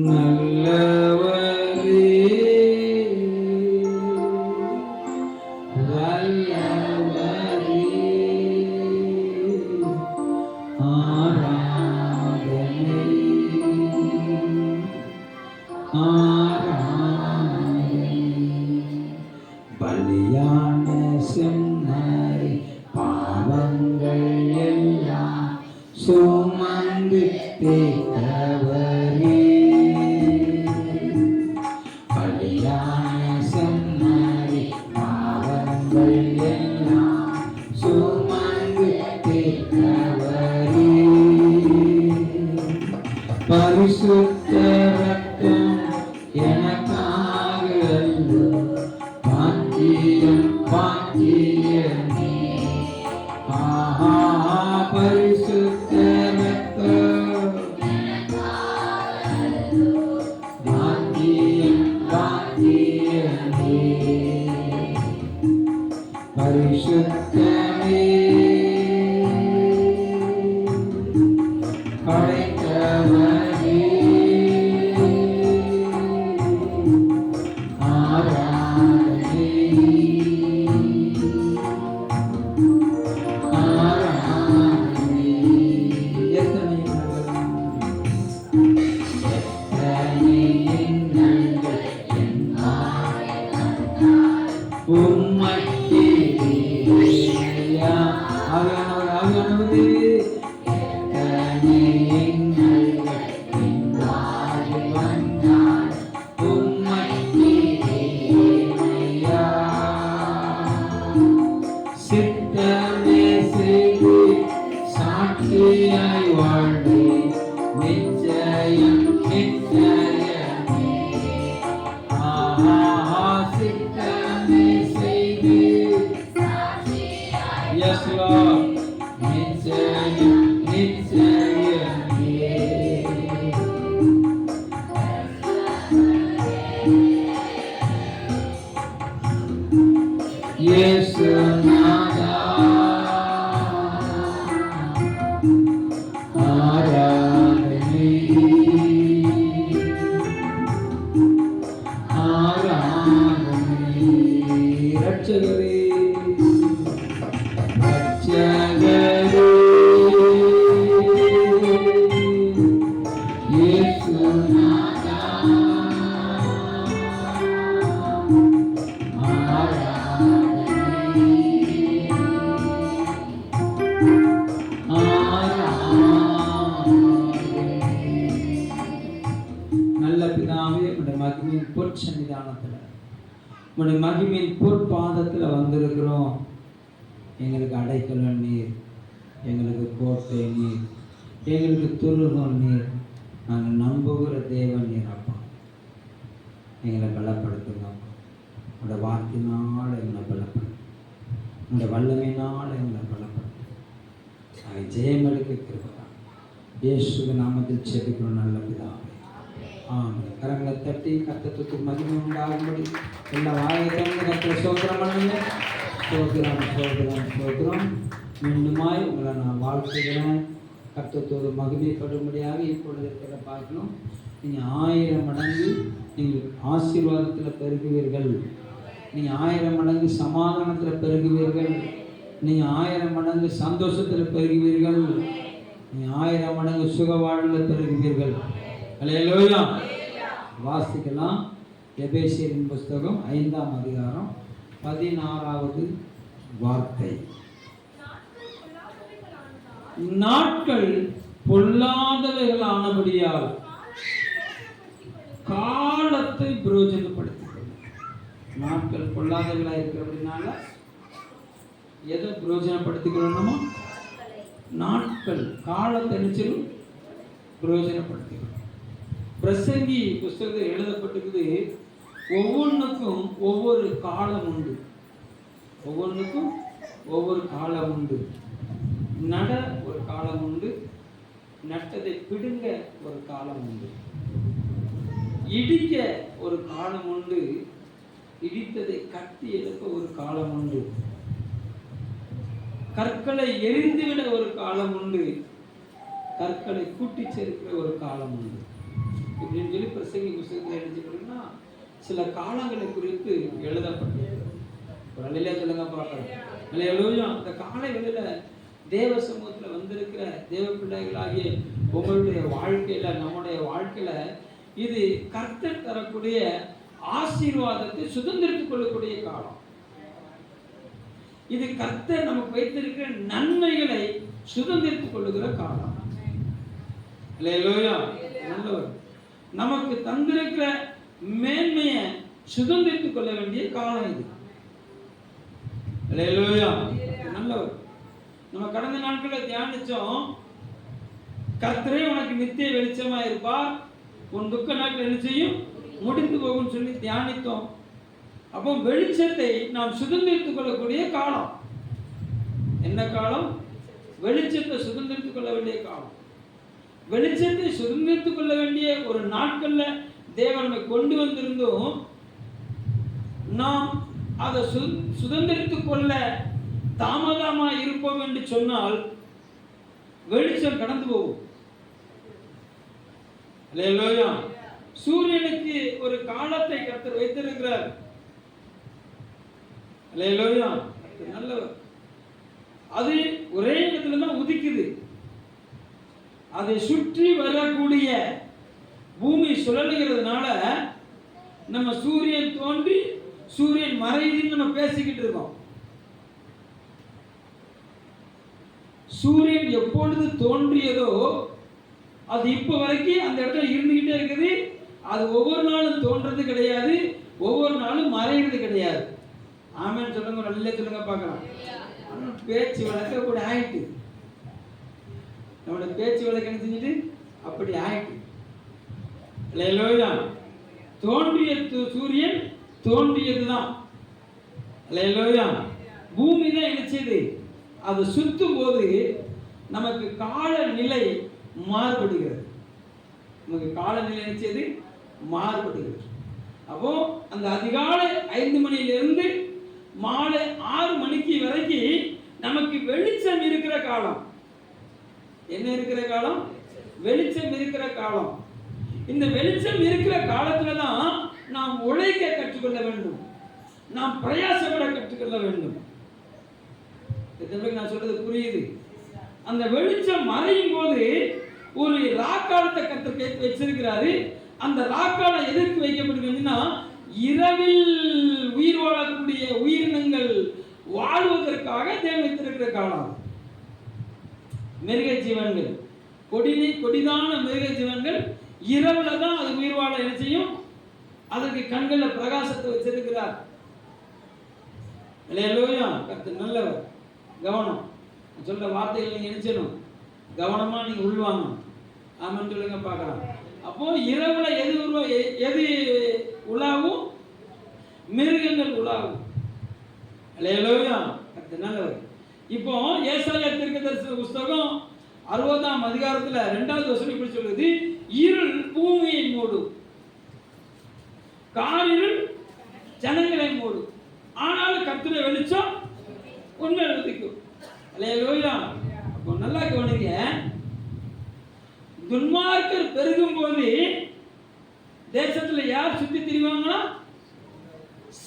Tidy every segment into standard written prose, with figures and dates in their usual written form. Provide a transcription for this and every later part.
நல்லவரே வல்லவரே ஆராதனை ஆராதனை பலியான செம்மறி பாவங்கள் எல்லாம் சுமந்து தேற்றவரே பலியான செம்மறி பாவங்கள் எல்லாம் சுமந்து தேற்றவரே பரிசுத்த ரத்தம் எனக்காக பாக்கியம் பாக்கியமே ஆஹா பரிசுத்த ரத்தம் பாக்கியம் பாக்கியமே பரிசுத்தமே படைத்தவரே ஆராதனை ஆராதனை எத்தனை எண்ணங்கள் உம்மைக்கு ஆவியானவரே சித்தமே செய்து சாட்சியாய் வாழ்வே நிச்சயம் நிச்சயமே ஆஹா சித்தமே செய்து எஸ் லார்ட் நிச்சயம் நிச்சயமே இயேசு நாதா ஆராதனை ஆராதனை ரட்சகரே ரட்சகரே இயேசு நாதா நல்ல பிதாவே உடைய மகிமையின் பொற்சன்னிதானத்தில் உடைய மகிமையின் பொற்பாதத்தில் வந்திருக்கிறோம். எங்களுக்கு அடைக்கலம் நீர், எங்களுக்கு கோட்டை நீர், எங்களுக்கு துருகம் நீர், நாங்கள் நம்புகிற தேவன் நீர் அப்பா. எங்களை பலப்படுத்துங்க அப்பா. உடைய வார்த்தையினால் எங்களை பலப்படுத்தும், உடைய வல்லமையினால் எங்களை பலப்படுத்தும். நாங்கள் ஜெயங்களுக்கு கிருபைதான் இயேசுவின் நாமத்தில் செபிக்கிறோம் நல்ல பிதாவே. ஆமாம். கரங்களை தட்டி கர்த்தருக்கு மகிமை உண்டாகும்படி எல்லா வாயை திறந்து கர்த்தரை ஸ்தோத்திரம் பண்ணுங்க. ஸ்தோத்திரம் ஸ்தோத்திரம் ஸ்தோத்திரம். மீண்டுமாய் உங்களை நான் வாழ்த்துகிறேன். கர்த்தத்தோடு மகிமைப்படும்படியாக இப்பொழுது இருக்கிற பார்க்கணும். நீங்கள் 1000 மடங்கு நீங்கள் ஆசீர்வாதத்தில் பெருகுவீர்கள். நீங்கள் 1000 மடங்கு சமாதானத்தில் பெருகுவீர்கள். நீங்கள் 1000 மடங்கு சந்தோஷத்தில் பெருகுவீர்கள். நீங்கள் 1000 மடங்கு சுக வாழ்வில் பெருகுவீர்கள். அல்லேலூயா. வாசிக்கலாம். எபேசியரின் புஸ்தகம் 5ஆம் அதிகாரம் 16வது வார்த்தை. நாட்கள் பொல்லாதவைகள் ஆனபடியால் காலத்தை பிரயோஜனப்படுத்திக் கொள்ளும். நாட்கள் பொல்லாதவைகளாக இருக்கிறபடினால எதை பிரயோஜனப்படுத்திக் கொள்ளணுமோ நாட்கள் காலத்தை நிச்சயம் பிரயோஜனப்படுத்திக் கொள்ளும். பிரசங்கி புஸ்தகத்தில் எழுதப்பட்டிருக்குது, ஒவ்வொன்றுக்கும் ஒவ்வொரு காலம் உண்டு. ஒவ்வொன்றுக்கும் ஒவ்வொரு காலம் உண்டு. நட ஒரு காலம் உண்டு, நட்டதை பிடுங்க ஒரு காலம் உண்டு. இடிக்க ஒரு காலம் உண்டு, இடித்ததை கட்டி எடுக்க ஒரு காலம் உண்டு. கற்களை எரிந்துவிட ஒரு காலம் உண்டு, கற்களை கூட்டி சேர்க்கிற ஒரு காலம் உண்டு. இப்படின்னு சொல்லி பிரசங்கி புத்தகத்தில் எழுதிக்கணும்னா சில காலங்களை குறித்து எழுதப்பட்டது. ஒரு நிலையில சொல்லுங்க பார்க்கலாம். அல்லேலூயா. அந்த காலை வேளையில தேவ சமூகத்தில் வந்திருக்கிற தேவ பிள்ளைகளாகிய உங்களுடைய வாழ்க்கையில, நம்முடைய வாழ்க்கையில இது கர்த்தர் தரக்கூடிய ஆசீர்வாதத்தை சுதந்திரித்துக் கொள்ளக்கூடிய காலம். இது கர்த்தர் நமக்கு வைத்திருக்கிற நன்மைகளை சுதந்திரித்துக் கொள்ளுகிற காலம். அல்லேலூயா. நல்லவர் நமக்கு தந்திருக்கிற மேன்மையை சுதந்திரித்துக் கொள்ள வேண்டிய காலம் இது. அல்லேலூயா. நல்லவர். நம்ம கடந்த நாட்களில் தியானிச்சோம், கர்த்தரே உனக்கு நித்திய வெளிச்சமா இருப்பார், உன் துக்க நாட்கள் என்ன செய்யும், முடிந்து போகும் சொல்லி தியானித்தோம். அப்போ வெளிச்சத்தை நாம் சுதந்திரித்துக் கொள்ளக்கூடிய காலம். என்ன காலம்? வெளிச்சத்தை சுதந்திரித்துக் கொள்ள வேண்டிய காலம். வெளிச்சத்தை சுதந்திரித்துக் கொள்ள வேண்டிய ஒரு நாட்கள்ல தேவன் நம்மை கொண்டு வந்திருந்தோம். நாம் அதை சுதந்திரித்துக் கொள்ள தாமதமா இருப்போம் என்று சொன்னால் வெளிச்சம் கடந்து போகும். அல்லேலூயா. சூரியனுக்கு ஒரு காலத்தை கர்த்தர் வைத்திருக்கிறார். அல்லேலூயா. நல்லவர். அது ஒரே இடத்துல தான் உதிக்குது. அதை சுற்றி வரக்கூடிய பூமி சுழலுகிறதுனால நம்ம சூரியன் தோன்றி சூரியன் மறையுதுன்னு நம்ம பேசிக்கிட்டு இருக்கோம். சூரியன் எப்பொழுது தோன்றியதோ அது இப்ப வரைக்கும் அந்த இடத்துல இருந்துகிட்டே இருக்குது. அது ஒவ்வொரு நாளும் தோன்றது கிடையாது, ஒவ்வொரு நாளும் மறைகிறது கிடையாது. ஆமென் சொல்லுங்க, நல்ல சொல்லுங்க பார்க்கலாம். பேச்சு வழக்க அப்படி ஆயிட்டு, நம்மளோட பேச்சு வழக்கு என்ன செஞ்சுட்டு அப்படி ஆயிட்டு. அல்லேலூயா. தோன்றிய சூரியன் தோன்றியதுதான். அல்லேலூயா. பூமி தான் நினைச்சது. அது சுத்தும் போது நமக்கு காலநிலை மாறுபடுகிறது. நமக்கு காலநிலை நினைச்சது மாறுபடுகிறது. அப்போ அந்த அதிகாலை 5 மணியிலிருந்து மாலை 6 மணிக்கு வரைக்கும் நமக்கு வெளிச்சம் இருக்கிற காலம். என்ன இருக்கிற காலம்? வெளிச்சம் இருக்கிற காலம். இந்த வெளிச்சம் இருக்கிற காலத்துல தான் நாம் உழைக்க கற்றுக்கொள்ள வேண்டும், நாம் பிரயாசப்பட கற்றுக்கொள்ள வேண்டும். நான் சொல்றது புரியுது? அந்த வெளிச்சம் மறையும் போது ஒரு ராக்காலத்தை கர்த்தர் வச்சிருக்கிறாரு. அந்த ராக்காலம் எதற்கு வைக்கப்படுகிறதுன்னா, இரவில் உயிர் வாழக்கூடிய உயிரினங்கள் வாழ்வதற்காக தேவன் வைத்திருக்கிற காலம். மிருக ஜீவன்கள், கொடிதான மிருக ஜீவன்கள் இரவுல தான் அது உயிர் வாழ என்ன செய்யும், அதற்கு கண்கள்ல பிரகாசத்தை வச்சிருக்கிறார். அல்லேலூயா. கர்த்தர் நல்லவர். கவனம் சொல்ற வார்த்தைகள் நீங்க நினைச்சணும், கவனமா நீங்க உள்வாங்கணும். ஆமென் சொல்லுங்க பார்க்கலாம். அப்போ இரவுல எது உலாவும்? மிருகங்கள் உலாவும். அல்லேலூயா. கர்த்தர் நல்லவர். இப்போ ஏசாயா தீர்க்கதரிசன புத்தகம் 60ஆம் அதிகாரத்துல 2வது வசனம் இப்படி சொல்லுது, இருள் பூமியை மூடும், காரிருள் ஜனங்களை மூடும், ஆனாலும் கர்த்தருடைய வெளிச்சம் உண்மை உதிக்கும். அல்லேலூயா. அப்போ நல்லா கவனிங்க, துன்மார்க்கர் பெருகும் போது தேசத்துல யார் சுத்தி திரிவாங்கன்னா,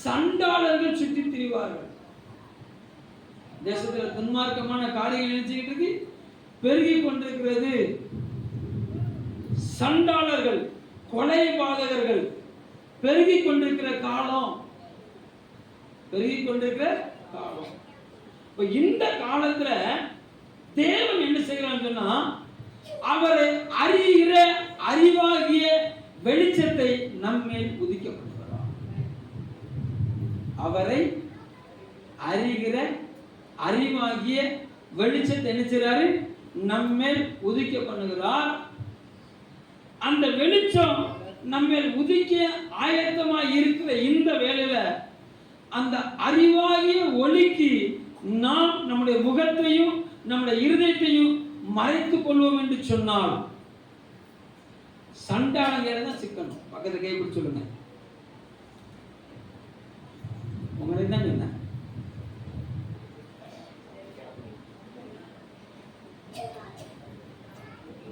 சண்டாளர்கள் சுத்தி திரிவார்கள். தேசத்துல துன்மார்க்கமான காரியங்கள் நினைச்சுக்கிட்டு இருக்கு, பெருகி கொண்டிருக்கிறது. சண்டாளர்கள், கொலை பாதகர்கள் பெருகி கொண்டிருக்கிற காலம், பெருகி கொண்டிருக்கிற காலம். இப்ப இந்த காலத்துல தேவன் என்ன செய்யறான்னு சொன்னா, அவரை அறிகிற அறிவாகிய வெளிச்சத்தை நம்மேல் உதிக்கப்படுகிறார். அவரை அறிகிற அறிவாகிய வெளிச்சத்தை என்ன செய்றாரு, நம்மேல் உதிக்க பண்ணுகிறார். அந்த வெளிச்சம் நம்மேல் உதிக்க ஆயத்தமாக இருக்கிற இந்த வேளையில அந்த அறிவாகிய ஒளிக்கு நாம் நம்முடைய முகத்தையும் நம்முடைய இருதயத்தையும் மறைத்துக் கொள்வோம் என்று சொன்னால் சண்டாளங்க தான் சிக்கணும். பக்கத்துல கைப்பிடி சொல்லுங்க, உங்களை தான் என்ன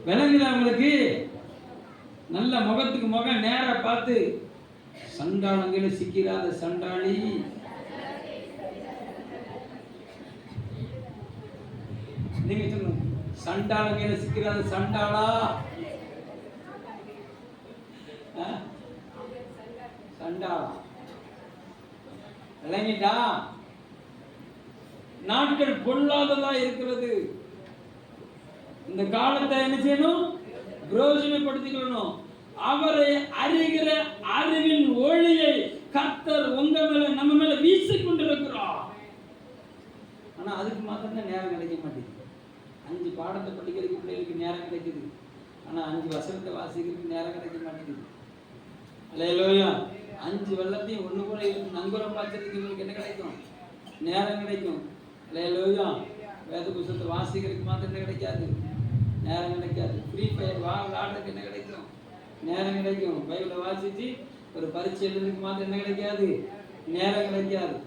விளங்குதா உங்களுக்கு? நல்ல முகத்துக்கு முகம் நேர பார்த்து, சண்டாளங்களை சிக்கிறாத சண்டாளி, நீங்க சொல்லுங்க, சண்டாளங்களை சிக்கிறாத சண்டாளா, சண்டாளா விளங்கிட்டா? நாட்கள் பொல்லாததா இருக்கிறது. இந்த காலத்தை என்ன செய்யணும்? பிரயோஜனப்படுத்திக்கணும். அவரை அறிகிற அறிவின் ஒளியை கர்த்தர் உங்க மேல நம்ம மேல வீசிக்கொண்டிருக்கிறார். ஆனா அதுக்கு மாத்திரம் தான் நேரம் கிடைக்க மாட்டேங்குது. 5 பாடத்தை படிக்கிறதுக்கு பிள்ளைகளுக்கு நேரம் கிடைக்குது, ஆனா 5 வசனத்தை வாசிக்கிறதுக்கு நேரம் கிடைக்க மாட்டேங்குது. அல்லேலூயா. 5 வெள்ளத்தையும் ஒண்ணு போல நங்குரம் பாய்ச்சறதுக்கு உங்களுக்கு என்ன கிடைக்கும்? நேரம் கிடைக்கும். அல்லேலூயா. வேத புத்தகத்தை வாசிக்கிறதுக்கு மாத்திரம் கிடைக்காது, நேரம் கிடைக்காது. ஃப்ரீ ஃபயர் விளையாடுறதுக்கு என்ன கிடைக்கும்? நேரம் கிடைக்கும். பைபிளை வாசிச்சு ஒரு பரீட்சை எழுதுறதுக்கு மாத்திரம் என்ன கிடைக்காது? நேரம் கிடைக்காது.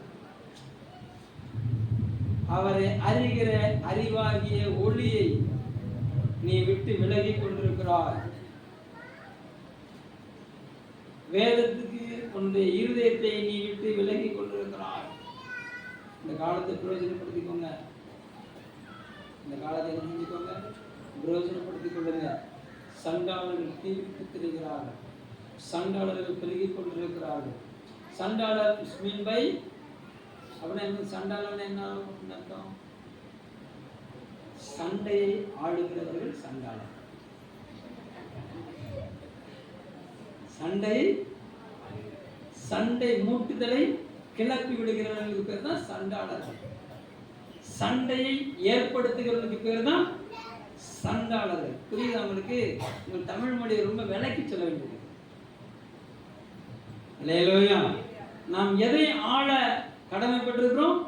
அவரை அறிகிற அறிவாகிய ஒளியை நீ விட்டு விலகி கொண்டிருக்கிறாய். வேதத்துக்கு உன்னுடைய இருதயத்தை நீ விட்டு விலகி கொண்டிருக்கிறாய். இந்த காலத்தை பிரயோஜனப்படுத்திக்கோங்க. இந்த காலத்தை செஞ்சுக்கோங்க, பிரயோஜனப்படுத்திக் கொள்ளுங்க. சண்டாளர்கள் தீவிட்டு திரிகிறார்கள், சண்டாளர்கள் பெருகிக் கொண்டிருக்கிறார்கள். சண்டாளர் மீன் பை அப்படின்னா சண்டாளன் என்ன அர்த்தம்? சண்டையை ஆடுகிறவர்கள் சண்டாளர். சண்டை மூட்டுதலை கிளப்பி விடுகிறவர்களுக்கு பேர் தான் சண்டாளர்கள். சண்டையை ஏற்படுத்துகிறவர்களுக்கு பேர் தான் சண்டாளர்கள். புரியுது உங்களுக்கு? உங்கள் தமிழ் மொழியை ரொம்ப விளக்கி சொல்ல வேண்டியது. அல்லேலூயா. நாம் எதை ஆள கடமைப்பட்டிருக்கிறோம்?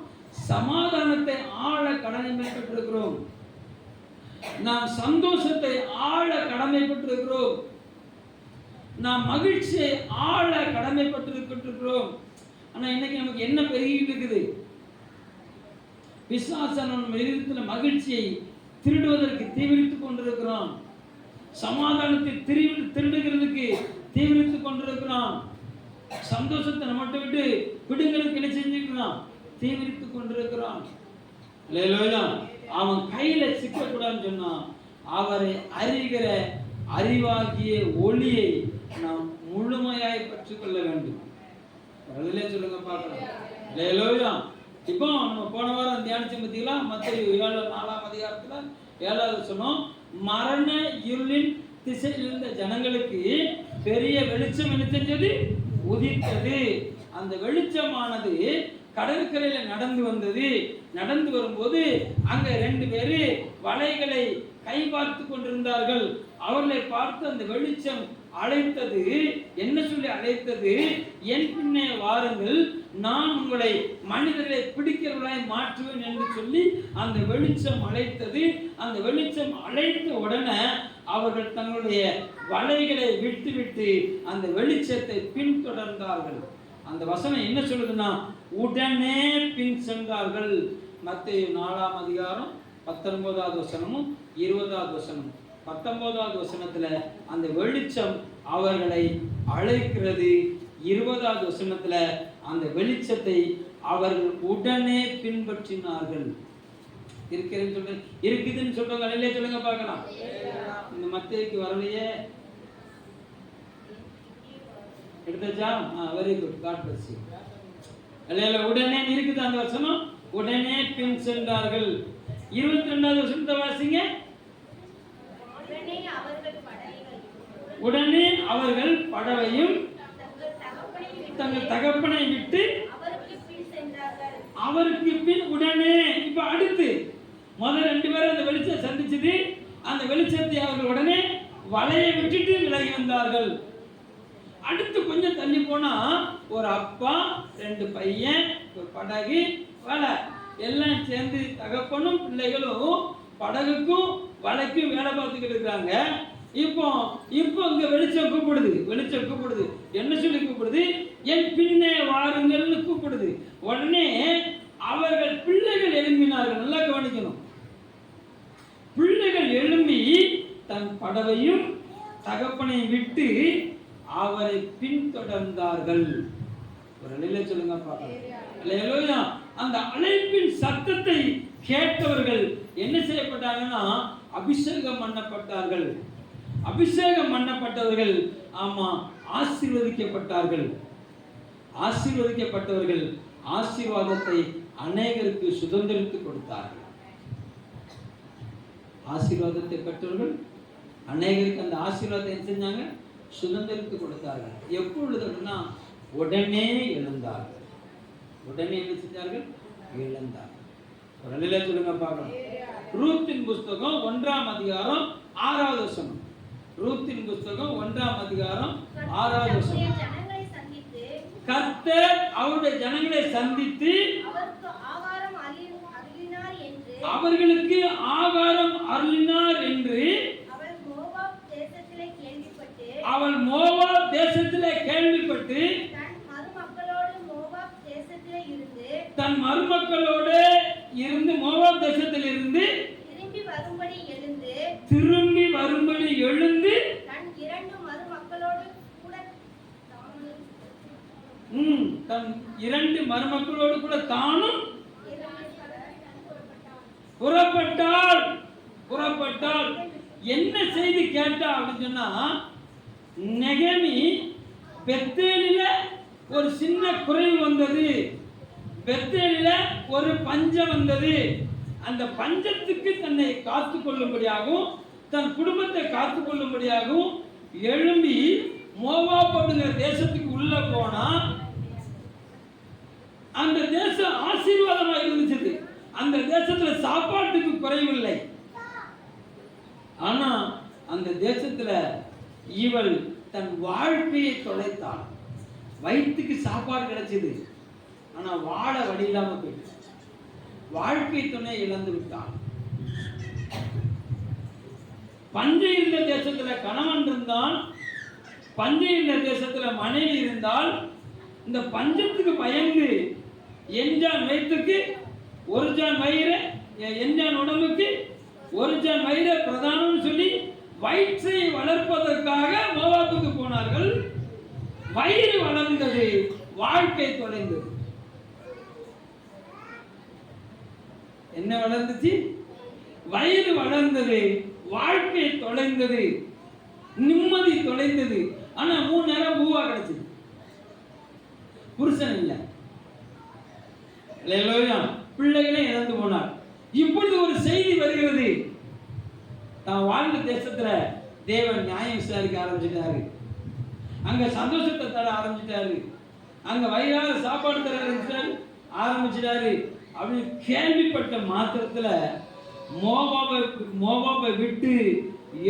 சமாதானத்தை ஆள கடமைப்பட்டிருக்கிறோம். நாம் சந்தோஷத்தை ஆள கடமைப்பட்டிருக்கிறோம். நாம் மகிழ்ச்சியை ஆள கடமைப்பட்டிருக்கிறோம். ஆனா இன்னைக்கு நமக்கு என்ன பெருகிட்டு இருக்குது? பிசாசன் நம்ம மகிழ்ச்சியை திருடுவதற்கு தீவிரித்துக் கொண்டிருக்கிறான். சமாதானத்தை திருடுகிறதுக்கு தீவிரித்துக் கொண்டிருக்கிறான். சந்தோஷத்தை நம்மகிட்ட விட்டு பிடுங்களுக்கு என்ன செஞ்சுக்கிறான்? தீவிரித்துக் கொண்டிருக்கிறான். அவன் கையில சிக்கக்கூடாதுன்னு சொன்னான். அவரை அறிகிற அறிவாகிய ஒளியை நாம் முழுமையாய் பற்றிக்கொள்ள வேண்டும். சொல்லுங்க பார்க்கலாம். இப்போ நம்ம போன வாரம் தியானிச்சு பார்த்தீங்களா? மத்தேயு 4ஆம் அதிகாரத்துல 7வது சொன்னோம். மரண இருளின் திசையில் இருந்த ஜனங்களுக்கு பெரிய வெளிச்சம் என்ன செஞ்சது? உதித்தது. அந்த வெளிச்சமானது கடற்கரையில நடந்து வந்தது. நடந்து வரும்போது அங்க 2 பேரு வலைகளை கை பார்த்து கொண்டிருந்தார்கள். அவர்களை பார்த்து அந்த வெளிச்சம் அழைத்தது. என்ன சொல்லி அழைத்தது? என் பின்னே வாருங்கள், நான் உங்களை மனிதர்களை பிடிக்கிறவர்களாய் மாற்றுவேன் என்று சொல்லி அந்த வெளிச்சம் அழைத்தது. அந்த வெளிச்சம் அழைத்த உடனே அவர்கள் தங்களுடைய வலைகளை விட்டு அந்த வெளிச்சத்தை பின்தொடர்ந்தார்கள். அந்த வசனம் என்ன சொல்லுதுன்னா, உடனே பின் சென்றார்கள். மத்தேயு 4ஆம் அதிகாரம் 19வது வசனமும் 20வது வசனமும். 19வது வசனத்துல அந்த வெளிச்சம் அவர்களை அழைக்கிறது. 20வது வசனத்துல அந்த வெளிச்சத்தை அவர்கள் உடனே பின்பற்றினார்கள். இருக்குதுன்னு சொல்றாங்க. இல்லையே சொல்லுங்க பார்க்கலாம். இந்த மத்தேயுக்கு வரலையே, எடுத்தாச்சா? Very good, God bless you. இல்ல உடனே இருக்குது அந்த வசனம். உடனே பின் சென்றார்கள். 22வது வசனத்தை வாசிங்க. உடனே அவர்கள் படவையும் தங்கள் தகப்பனை விட்டு அவருக்கு பின் உடனே. இப்ப அடுத்து முதல் 2 பேரும் அந்த வெளிச்சத்தை சந்திச்சது. அந்த வெளிச்சத்தை அவர்கள் உடனே வலையை விட்டுட்டு விலகி வந்தார்கள். அடுத்து கொஞ்சம் தள்ளி போனா ஒரு அப்பா, 2 பையன், ஒரு படகு, வலை எல்லாம் சேர்ந்து தகப்பனும் பிள்ளைகளும் படகுக்கும் வலைக்கும் வேலை பார்த்துக்கிட்டு இருக்காங்க. இப்போ இங்க வெளிச்சம் கூப்பிடுது. என்ன சொல்லி கூப்பிடுது? என் பின்னே வாருங்கள்னு கூப்பிடுது. உடனே அவர்கள் பிள்ளைகள் எழும்பினார்கள். நல்லா கவனிக்கணும். பிள்ளைகள் எழும்பி தன் படவையும் தகப்பனை விட்டு அவரை பின்தொடர்ந்தார்கள். ஒரு நிலை சொல்லுங்க பார்க்கலாம். அந்த அழைப்பின் சத்தத்தை கேட்டவர்கள் என்ன செய்யப்பட்டாங்கன்னா அபிஷேகம் பண்ணப்பட்டார்கள். அபிஷேகம் பண்ணப்பட்டவர்கள் ஆமா ஆசீர்வதிக்கப்பட்டார்கள். ஆசீர்வதிக்கப்பட்டவர்கள் ஆசீர்வாதத்தை அநேகருக்கு சுதந்திரித்து கொடுத்தார்கள். ஆசீர்வாதத்தை பெற்றவர்கள் அநேகருக்கு அந்த ஆசீர்வாதத்தை என்ன செஞ்சாங்க? சுதந்திரித்து கொடுத்தார்கள். எப்பொழுது அப்படின்னா உடனே எழுந்தார்கள். உடனே என்ன செஞ்சார்கள்? எழுந்தார்கள். ஒரு நிலை சொல்லுங்க பார்க்கலாம். ரூத்தின் புஸ்தகம் 1ஆம் அதிகாரம் 6வது வசனம். ரூத்தின் புஸ்தகம் 1ஆம் அதிகாரம் 6வது வசனம். கர்த்தர் அவருடைய ஜனங்களை சந்தித்து அவர்களுக்கு ஆகாரம் அருளினார் என்று அவள் மோவாப் தேசத்திலே கேள்விப்பட்டு தன் மருமக்களோடு இருந்து மோவாப் தேசத்தில் இருந்து திரும்பி வரும்படி எழுந்து தன் 2 மருமக்களோடு கூட தானும் புறப்பட்டாள். என்ன செய்தி கேட்டா அப்படின்னு சொன்னா, நெகேமி பெத்தேலில ஒரு சின்ன குறைவு வந்தது, பெத்தேலில ஒரு பஞ்சம் வந்தது. அந்த பஞ்சத்துக்கு தன்னை காத்துக் கொள்ளும்படியாகவும் தன் குடும்பத்தை காத்துக் கொள்ளும்படியாகவும் எழும்பி மோவாப் அப்படிங்கிற தேசத்துக்கு உள்ள போனா அந்த தேசம் ஆசீர்வாதமா இருந்துச்சு. அந்த தேசத்துல சாப்பாட்டுக்கு குறைவில்லை. ஆனா அந்த தேசத்துல இவள் தன் வாழ்க்கையை தொலைத்தாள். வயிற்றுக்கு சாப்பாடு கிடைச்சது, ஆனா வாழ வழி இல்லாம போயிடுச்சு. வாழ்க்கை துணை இழந்து விட்டாள். பஞ்சை இருந்த தேசத்துல கணவன் இருந்தால், பஞ்சை இருந்த தேசத்துல மனைவி இருந்தால், இந்த பஞ்சத்துக்கு பயந்து எஞ்சான் வயிற்றுக்கு ஒரு ஜான் வயிறு, எஞ்சான் உடம்புக்கு ஒரு ஜான் வயிறு பிரதானம் சொல்லி வயிற்றை வளர்ப்பதற்காக மோவாபுக்கு போனார்கள். வயிறு வளர்ந்தது, வாழ்க்கை தொலைந்தது. என்ன வளர்ந்துச்சு? வயிறு வளர்ந்தது, வாழ்க்கை தொலைந்தது, நிம்மதி தொலைந்தது. ஆனா 3 நேரம் பூவா கிடைச்சது, புருஷன் இல்லை, பிள்ளைகளே இறந்து போனார். இப்பொழுது ஒரு செய்தி வருகிறது, தான் வாழ்ந்த தேசத்துல தேவன் நியாயம் விசாரிக்க ஆரம்பிச்சிட்டாரு. அங்க சந்தோஷத்தை தர ஆரம்பிச்சிட்டாரு. அங்க வயிறார சாப்பாடு தர ஆரம்பிச்சிட்டாரு. அப்படின்னு கேள்விப்பட்ட மாத்திரத்துல மோவாபை விட்டு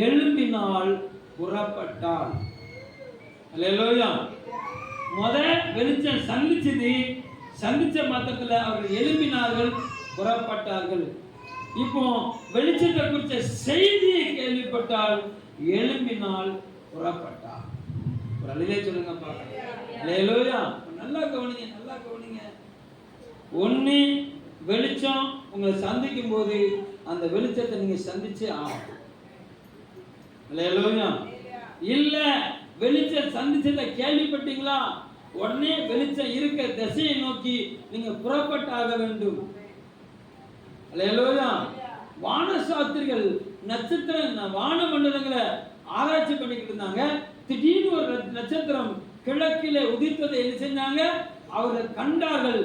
எழும்பினால் புறப்பட்டாள். அல்லேலூயா. வெளிச்சம் சந்திச்சது, சந்திச்ச மாத்திரத்துல அவர்கள் எழும்பினார்கள், புறப்பட்டார்கள். இப்போ வெளிச்சத்தை குறித்த செய்தியை கேள்விப்பட்டால் எழும்பினால் புறப்பட்டாள். ஒரு அலையிலே சொல்லுங்க பாருங்க. அல்லேலூயா. நல்லா கவனிங்க, நல்லா கவனிங்க. ஒண்ணு, வெளிச்சம் உங்களை சந்திக்கும் போது அந்த வெளிச்சத்தை நீங்க சந்திச்சு ஆகணும். அல்லேலூயா. இல்ல வெளிச்சம் சந்திச்சதை கேள்விப்பட்டீங்களா, உடனே வெளிச்சம் இருக்க திசையை நோக்கி நீங்க புறப்பட்டாக வேண்டும். அல்லேலூயா. வான சாஸ்திரிகள் நட்சத்திர வான மண்டலங்களை ஆராய்ச்சி பண்ணிக்கிட்டு இருந்தாங்க. திடீர்னு ஒரு நட்சத்திரம் கிழக்கிலே உதித்ததை என்ன செஞ்சாங்க? அவர்கள் கண்டார்கள்,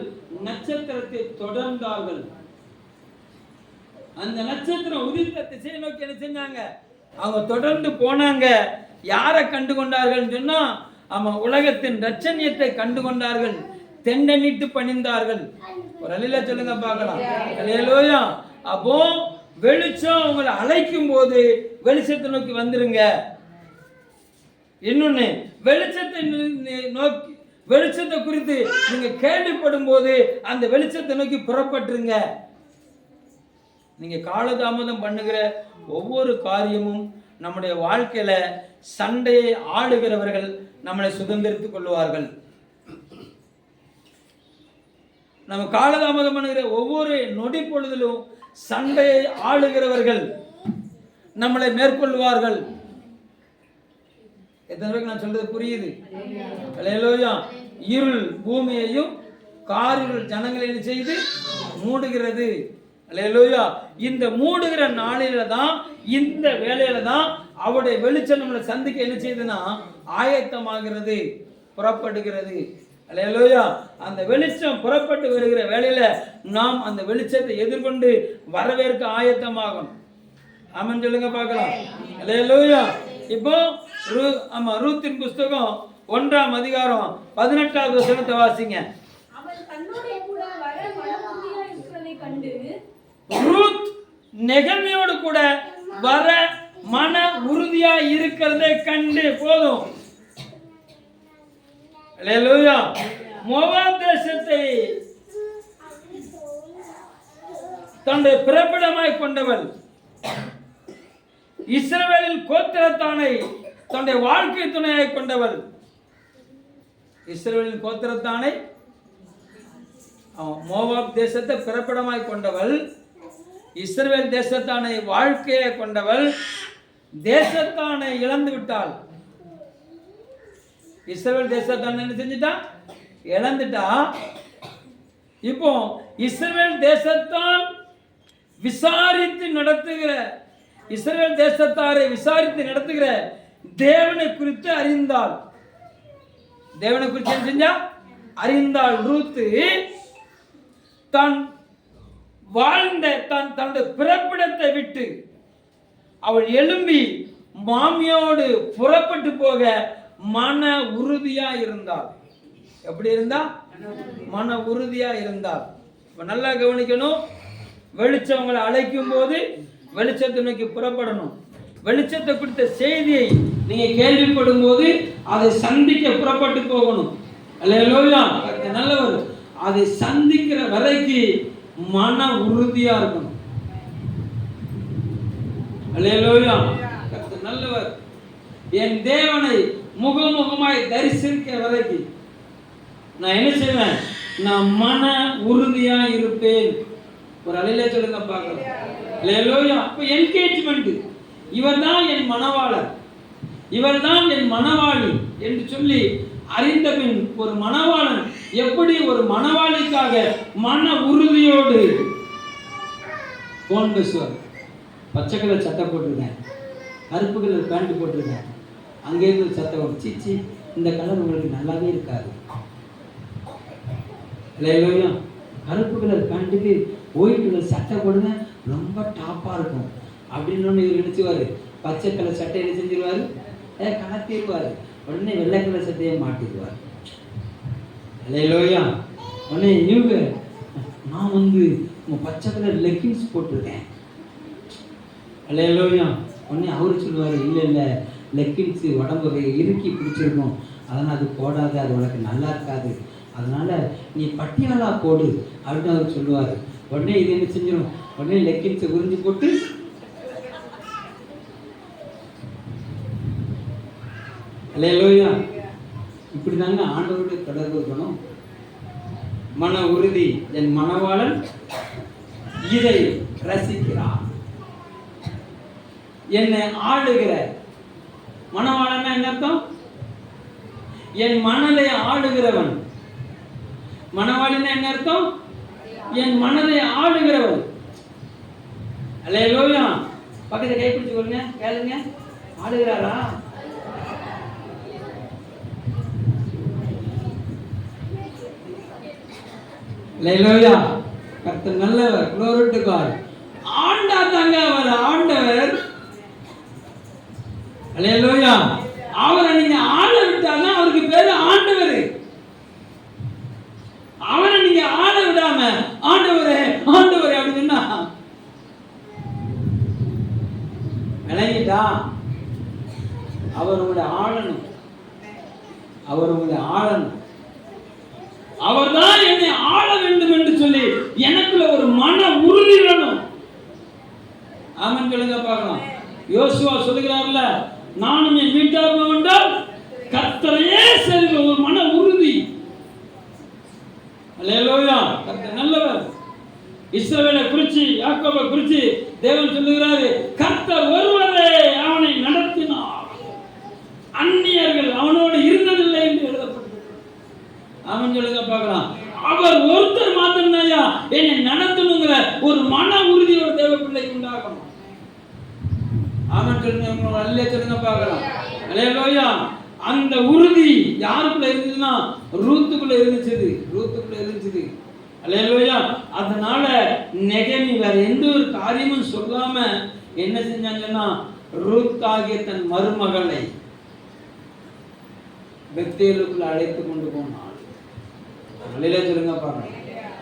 நட்சத்திரத்தை தொடர்ந்தார்கள். அந்த நட்சத்திரம் உதித்த திசையை நோக்கி என்ன செஞ்சாங்க? அவங்க தொடர்ந்து போனாங்க. யாரை கண்டு கொண்டார்கள் சொன்னா, அவன் உலகத்தின் ரட்சணியத்தை கண்டு கொண்டார்கள். தெண்டனிட்டு பணிந்தார்கள். ஒரு அலையில சொல்லுங்க பார்க்கலாம். அல்லேலூயா. அப்போ வெளிச்சம் உங்களை அழைக்கும் போது வெளிச்சத்தை நோக்கி வந்துருங்க. இன்னொன்னு, வெளிச்சத்தை நோக்கி, வெளிச்சத்தை குறித்து நீங்க கேள்விப்படும் போது அந்த வெளிச்சத்தை நோக்கி புறப்பட்டுருங்க. நீங்க காலதாமதம் பண்ணுகிற ஒவ்வொரு காரியமும் நம்முடைய வாழ்க்கையில சண்டையை ஆளுகிறவர்கள் நம்மளை சுதந்திரித்துக் கொள்வார்கள். நம்ம காலதாமதம் பண்ணுகிற ஒவ்வொரு நொடி பொழுதிலும் சண்டையை ஆளுகிறவர்கள் நம்மளை மேற்கொள்வார்கள். எத்தனை பேருக்கு நான் சொல்றது புரியுது? அல்லேலூயா. இருள் பூமியையும் காரிருள் ஜனங்களை என்ன செய்து மூடுகிறது. அல்லேலூயா. இந்த மூடுகிற நாளில தான், இந்த வேலையில தான் அவருடைய வெளிச்சம் நம்மளை சந்திக்க என்ன செய்யுதுன்னா ஆயத்தமாகிறது, புறப்படுகிறது. அல்லேலூயா. அந்த வெளிச்சம் புறப்பட்டு வருகிற வேளையில நாம் அந்த வெளிச்சத்தை எதிர்கொண்டு வரவேற்க ஆயத்தமாகணும். ஆமென் சொல்லுங்க பார்க்கலாம். அல்லேலூயா. இப்போ ரூத்தின் புஸ்தகம் 1ஆம் அதிகாரம் 18வது வசனத்தை வாசிங்க. ரூத் நெகமியோடு கூட வர மன உறுதியா இருக்கிறதை கண்டு போதும். அல்லேலூயா. மோவாப் தேசத்தை தன்னுடைய பிறப்பிடமாய் கொண்டவள், இஸ்ரவேலின் கோத்திரத்தானை தன்னுடைய வாழ்க்கை துணையாய் கொண்டவள். இஸ்ரவேலின் கோத்திரத்தானை மோவாப் தேசத்தை பிறப்பிடமாய் கொண்டவள், இஸ்ரவேல் தேசத்தானை வாழ்க்கையை கொண்டவள், தேசத்தானை இழந்து விட்டாள். இஸ்ரவேல் தேசத்தானை என்ன செஞ்சிட்டா? இழந்துட்டா. இப்போ இஸ்ரவேல் தேசத்தான் விசாரித்து நடத்துகிற, இஸ்ரவேல் தேசத்தாரை விசாரித்து நடத்துகிற தேவனை குறித்து அறிந்தாள். தேவனை குறித்து என்ன செஞ்சா? அறிந்தாள். ரூத்து தான் வாழ்ந்த தன்னுடைய பிறப்பிடத்தை விட்டு அவள் எழும்பி மாமியோடு புறப்பட்டு போக மன உறுதியா இருந்தாள். எப்படி இருந்தா? மன உறுதியா இருந்தாள். நல்லா கவனிக்கணும். வெளிச்சம் உங்களை அழைக்கும் போது வெளிச்சத்தை நோக்கி புறப்படணும். வெளிச்சத்தை குறித்த செய்தியை நீங்க கேள்விப்படும் போது அதை சந்திக்க புறப்பட்டு போகணும். அல்லேலூயா. நல்லவர். அதை சந்திக்கிற வரைக்கும் மன உறுதியா இருக்கணும். அல்லேலூயா. நல்லவர். என் தேவனை முகமுகமாய் தரிசிக்க வரைக்கும் நான் என்ன செய்வேன்? நான் மன உறுதியா இருப்பேன். ஒரு அலையில சொல்லுங்க பார்க்கலாம். அல்லேலூயா. அப்ப என்கேஜ்மெண்ட், இவர்தான் என் மணவாளர், இவர்தான் என் மணவாளி என்று சொல்லி அறிந்த பின் ஒரு மணவாளன் எப்படி ஒரு மணவாளிக்காக மன உறுதியோடு போன் பேசுவார். பச்சை கலர் சட்டை போட்டிருக்கேன், கருப்பு கலர் பேண்ட் போட்டிருக்கேன், அங்கேருந்து சட்டை போட்டு சீச்சி இந்த கலர் உங்களுக்கு நல்லாவே இருக்காது. இல்லையா? கருப்பு கலர் பேண்ட்டுக்கு ஒயிட் கலர் சட்டை போடுங்க ரொம்ப டாப்பாக இருக்கும் அப்படின்னு இவர் நினைச்சுவார். பச்சை கலர் சட்டை என்ன செஞ்சிருவார்? கலத்திடுவார். உடனே வெள்ளை கலர் சட்டையை மாட்டிடுவார். இல்லையா? உடனே இவங்க நான் பச்சை கலர் லெக்கின்ஸ் போட்டிருக்கேன். இல்லையா? உடனே அவரு சொல்லுவார், இல்லை லெக்கின்ஸு உடம்பு இறுக்கி பிடிச்சிருக்கும், அதனால் அது போடாது, அது உனக்கு நல்லா இருக்காது, அதனால நீ பட்டியாலா போடு அப்படின்னு அவர் சொல்லுவார். உடனே இது என்ன செஞ்சிடும்? உடனே லெக்கின்ஸை உறிஞ்சி போட்டு அல்லேலூயா. இப்படி தாங்க ஆண்டவருடைய தொடர்பு இருக்கணும். மன உறுதி. என் மணவாளன் இதை ரசிக்கிறார். என்னை ஆளுகிற மணவாளன் என்ன அர்த்தம்? என் மனதை ஆளுகிறவன். மணவாளின்னா என்ன அர்த்தம்? என் மனதை ஆளுகிறவன். அல்லேலூயா. பக்கத்தை கைப்பிடிச்சு கொள்ளுங்க, கேளுங்க. ஆளுகிறாரா? அல்லேலூயா. கர்த்தர் நல்லவர். glory to God. ஆண்டா தாங்க அவர் ஆண்டவர். அல்லேலூயா. அவரை நீங்க ஆள விட்டாங்க, அவருக்கு பேரு ஆண்டவர். அவரை நீங்க ஆள விடாம ஆண்டவரே ஆண்டவரே அப்படின்னா விளங்கிட்டா? அவர் உங்களை ஆளணும். அவர் உங்களை ஆளணும். அவர்தான் என்னை ஆள வேண்டும் என்று சொல்லி எனக்குள்ள ஒரு மன உறுதி வேணும். ஆமென் சொல்லுங்க பார்க்கலாம். யோசுவா சொல்லுகிறார்ல, நானும் என் வீட்டாரும் என்றால் கர்த்தரையே செய்கிற ஒரு மன உறுதி. அல்லேலூயா. கர்த்தர் நல்லவர். இஸ்ரவேலை குறித்து, யாக்கோபை குறித்து தேவன் சொல்லுகிறாரு, கர்த்தர் ஒருவரே அவனை நடத்தினார், அந்நிய ஆமென் சொல்லுங்க, அல்லேலூயா சொல்லுங்க பார்க்கலாம். அல்லேலூயா. அந்த உறுதி யாருக்குள்ள இருந்துச்சுன்னா ரூத்துக்குள்ள இருந்துச்சு. அல்லேலூயா. அதனால நெகேமி வேற எந்த ஒரு காரியமும் சொல்லாம என்ன செஞ்சாங்கன்னா ரூத் ஆகிய தன் மருமகளை பெத்தேலுக்குள்ள அழைத்து கொண்டு போனாள். அல்லேலூயா சொல்லுங்க பாருங்க.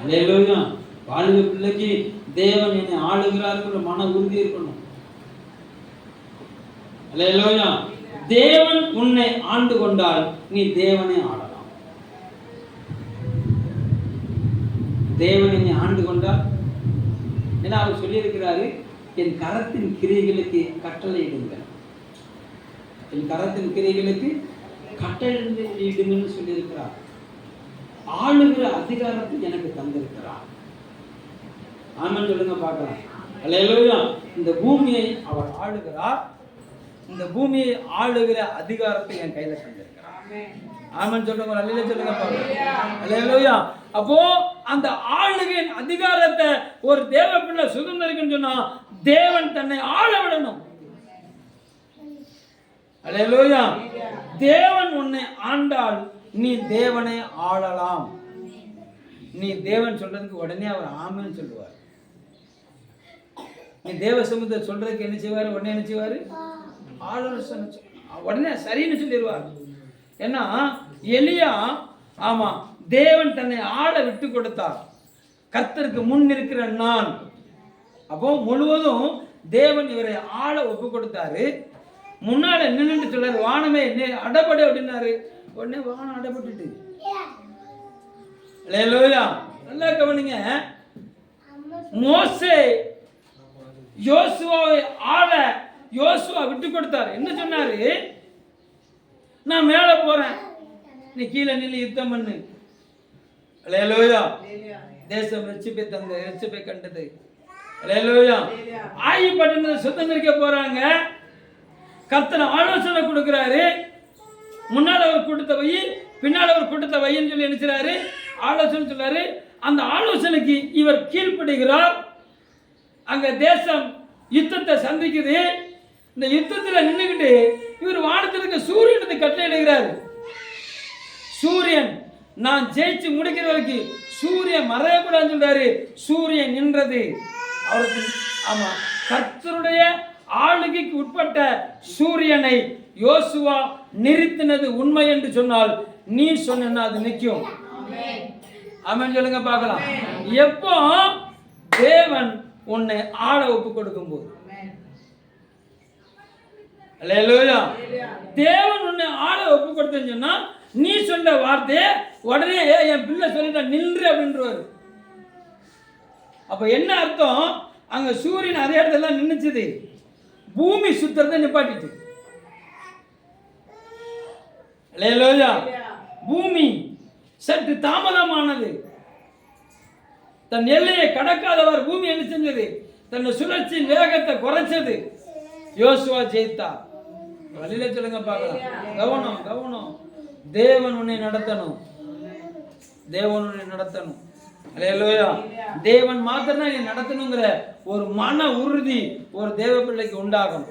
அல்லேலூயா. வாலிப பிள்ளைக்கு தேவன் என்னை ஆளுகிறார்ங்கிற மன உறுதி இருக்கணும். அல்லேலூயா. தேவன் உன்னை ஆண்டு கொண்டால் நீ தேவனை ஆளலாம். தேவன் என்னை ஆண்டு கொண்டால், ஏன்னா அவர் சொல்லியிருக்கிறாரு, என் கரத்தின் கிரியைகளுக்கு கட்டளையிடுங்கள், என் கரத்தின் கிரியைகளுக்கு கட்டளையிடுங்கன்னு சொல்லியிருக்கிறார். ஆளுகிற அதிகாரத்தை எனக்கு தந்திருக்கிறார். ஆமென் சொல்லுங்க பார்க்கலாம். அல்லேலூயா. இந்த பூமியை அவர் ஆளுகிறார். இந்த பூமியை ஆளுகிற அதிகாரத்தை என் கையில தந்திருக்கிறார். ஆமென் சொல்லுங்க, அல்லேலூயா சொல்லுங்க பார்க்கலாம். அல்லேலூயா. அப்போ அந்த ஆளுகையின் அதிகாரத்தை ஒரு தேவ பிள்ளை சுதந்திரிக்குன்னு சொன்னா தேவன் தன்னை ஆள விடணும். அல்லேலூயா. தேவன் உன்னை ஆண்டால் நீ தேவனை ஆளலாம். நீ தேவன் சொல்றதுக்கு உடனே அவர் ஆமென்னு சொல்லுவார். நீ தேவ சமூகத்தை சொல்றதுக்கு என்ன செய்வாரு? உடனே என்ன செய்வாரு? ஆலோசனை உடனே சரின்னு சொல்லிடுவார். ஏன்னா எலியா, ஆமா, தேவன் தன்னை ஆள விட்டு கொடுத்தார். கர்த்தருக்கு முன் இருக்கிற நான், அப்போ முழுவதும் தேவன் இவரை ஆள ஒப்பு கொடுத்தாரு. முன்னால நின்று சொல்றாரு, வானமே அடப்படு அப்படின்னாரு. உடனே வானம் அடப்பட்டுட்டு. அல்லேலூயா. நல்லா கவனிங்க. மோசே யோசுவாவை ஆள யோசுவா விட்டு கொடுத்தாரு. என்ன சொன்னாரு? நான் மேல போறேன், நீ கீழே நின்று யுத்தம் பண்ணு. அல்லேலூயா. தேசம் ரட்சிப்பை கண்டது. அல்லேலூயா. ஆயி பட்டணத்தை சுத்தந்திரிக்க போறாங்க. கர்த்தர் ஆலோசனை கொடுக்கிறாரு. முன்னால் அவர் கூட்டத்தை வை, பின்னால் அவர் கூட்டத்தை வைன்னு சொல்லி நினைச்சாரு. ஆலோசனை சொல்றாரு. அந்த ஆலோசனைக்கு இவர் கீழ்ப்படுகிறார். அங்க தேசம் யுத்தத்தை சந்திக்குது. இந்த யுத்தத்தில் நின்றுகிட்டு இவர் வானத்திற்கு சூரியனுக்கு கட்டளையிடுகிறார். சூரியன் நான் ஜெயிச்சு முடிக்கிற வரைக்கும் சூரியன் மறையக்கூடாதுன்னு சொல்றாரு. சூரியன் நின்றது. அவருக்கு, ஆமா, கர்த்தருடைய ஆளுகைக்கு உட்பட்ட சூரியனை யோசுவா நிறுத்தினது உண்மை என்று சொன்னால் நீ சொன்னா அது நிற்கும். ஆமென் சொல்லுங்க பார்க்கலாம். எப்போ? தேவன் உன்னை ஆள ஒப்பு கொடுக்கும் போது. அல்லேலூயா. தேவன் உன்னை ஆள ஒப்பு கொடுத்தேன்னு சொன்னா நீ சொல்ல வார்த்தையை உடனே என் பிள்ளை சொல்லிட்டா நின்று அப்படின்றவாரு. அப்ப என்ன அர்த்தம்? அங்க சூரியன் அதே இடத்துல நின்னுச்சுது, பூமி சுத்துறதை நிப்பாட்டிச்சு. அல்லேலூயா. பூமி சற்று தாமதமானது. தன் எல்லையை கடக்காதவர் பூமி என்ன செஞ்சது? தன் சுழற்சியின் வேகத்தை குறைச்சது. யோசுவா ஜெயித்தார். வழியில சொல்லுங்க பார்க்கலாம். கவனம் கவனம். தேவன் உன்னை நடத்தணும். தேவன் உன்னை நடத்தணும். அல்லேலூயா. தேவன் மாத்திரம் நீ நடத்தணுங்கிற ஒரு மன உறுதி ஒரு தேவ பிள்ளைக்கு உண்டாகும்.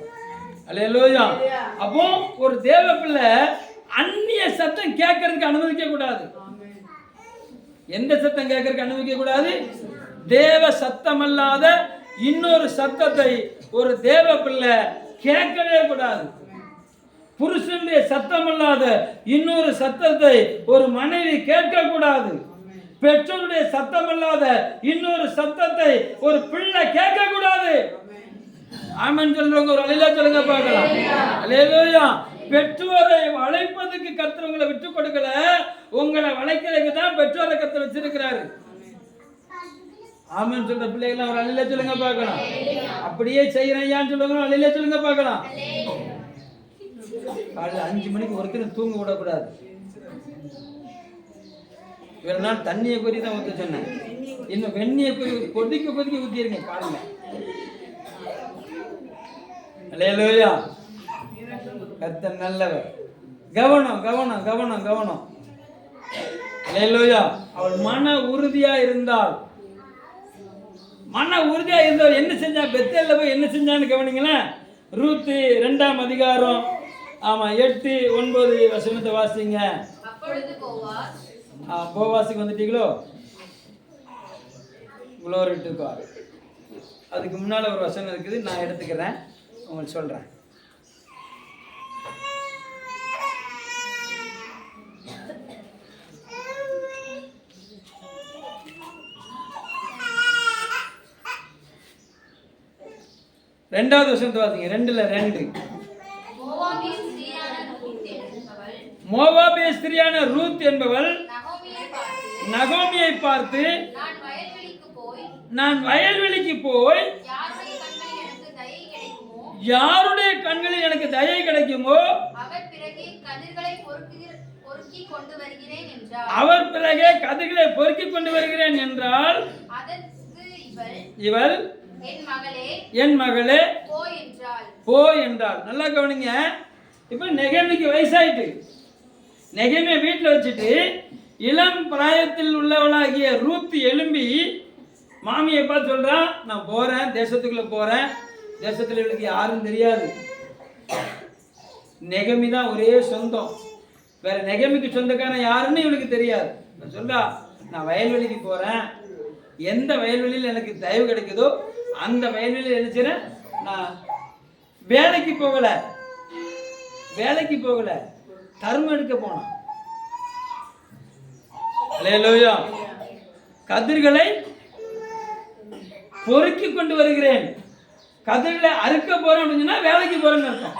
அல்லேலூயா. அப்போ ஒரு தேவ பிள்ளை அந்நிய சத்தம் கேட்கறதுக்கு அனுமதிக்க கூடாது. எந்த சத்தம் கேட்கறதுக்கு அனுமதிக்க கூடாது? தேவ சத்தம் அல்லாத இன்னொரு சத்தத்தை ஒரு தேவ பிள்ளை கேட்கவே கூடாது. புருஷனுடைய சத்தம் அல்லாத இன்னொரு சத்தத்தை ஒரு மனைவி கேட்க கூடாது. பெற்றோருடைய சத்தம் அல்லாத இன்னொரு சத்தத்தை ஒரு பிள்ளை கேட்க கூடாது. ஆமென் சொல்றவங்க ஒரு அல்லேலூயா சொல்லுங்க பார்க்கலாம். அல்லேலூயா. பெற்றோரை வளைப்பதுக்கு கர்த்தர் உங்களை விட்டு கொடுக்கல, உங்களை வளைக்கிறதுக்கு தான் பெற்றோரை கர்த்தர் வச்சிருக்கிறாரு. ஆமென் சொல்ற பிள்ளைகளை ஒரு அல்லேலூயா சொல்லுங்க பார்க்கலாம். அப்படியே செய்யறையான்னு சொல்லுங்க, அல்லேலூயா சொல்லுங்க பார்க்கலாம். காலையில் 5 மணிக்கு ஒருத்தரும் தூங்க விடக்கூடாது. இவ்வளவு நாள் தண்ணியை கொதி தான் ஊற்ற சொன்னேன். இன்னும் வெண்ணியை கொதிக்க ஊற்றிருங்க காலையில். அல்லேலூயா. கர்த்தர் நல்லவர். கவனம் கவனம் கவனம் கவனம். அல்லேலூயா. அவள் மன உறுதியா இருந்தால், மன உறுதியா இருந்தவர் என்ன செஞ்சா? பெத்தேல்ல போய் என்ன செஞ்சான்னு கவனிங்களேன். ரூத்து 2ஆம் அதிகாரம் 8, 9 வசனத்தை வாசிங்க. போவாஸுக்கு வந்துட்டீங்களோ? Glory to God. அதுக்கு முன்னால் ஒரு வசனம் இருக்குது, நான் எடுத்துக்கிறேன், உங்களுக்கு சொல்கிறேன். ரெண்டாவது வசனத்தை வாசிங்க. 2:2. மோவாபிய ஸ்திரியான ரூத் என்பவள் நகோமியை பார்த்து, நான் வயல்வெளிக்கு போய் யாருடைய கண்களில் எனக்கு தயை கிடைக்குமோ அவர் பிறகே கதிர்களை பொறுக்கி கொண்டு வருகிறேன் என்றால், இவள் என் மகளே போ என்றாள். நல்லா கவனிங்க. இப்ப நெகேமிக்கு வயசாயிட்டு, நெகேமியை வீட்டில் வச்சுட்டு இளம் பிராயத்தில் உள்ளவளாகிய ரூத் எழும்பி மாமியை பார்த்து சொல்றான், நான் போறேன், தேசத்துக்குள்ள போறேன், தேசத்துல இவளுக்கு யாரும் தெரியாது, நெகமி தான் ஒரே சொந்தம், வேற நெகமிக்கு சொந்தக்கான யாருன்னு இவளுக்கு தெரியாது. சொல்றா, நான் வயல்வெளிக்கு போறேன், எந்த வயல்வெளியில் எனக்கு தயவு கிடைக்குதோ அந்த வயல்வெளியில் நினைச்சிறேன். நான் வேலைக்கு போகல, தர்மம் எடுக்க போனேன். அல்லேலூயா. கதிர்களை பொறுக்கி கொண்டு வருகிறேன். கதிர்களை அறுக்க போறேன் அப்படின்னா வேலைக்கு போறேன்னு அர்த்தம்.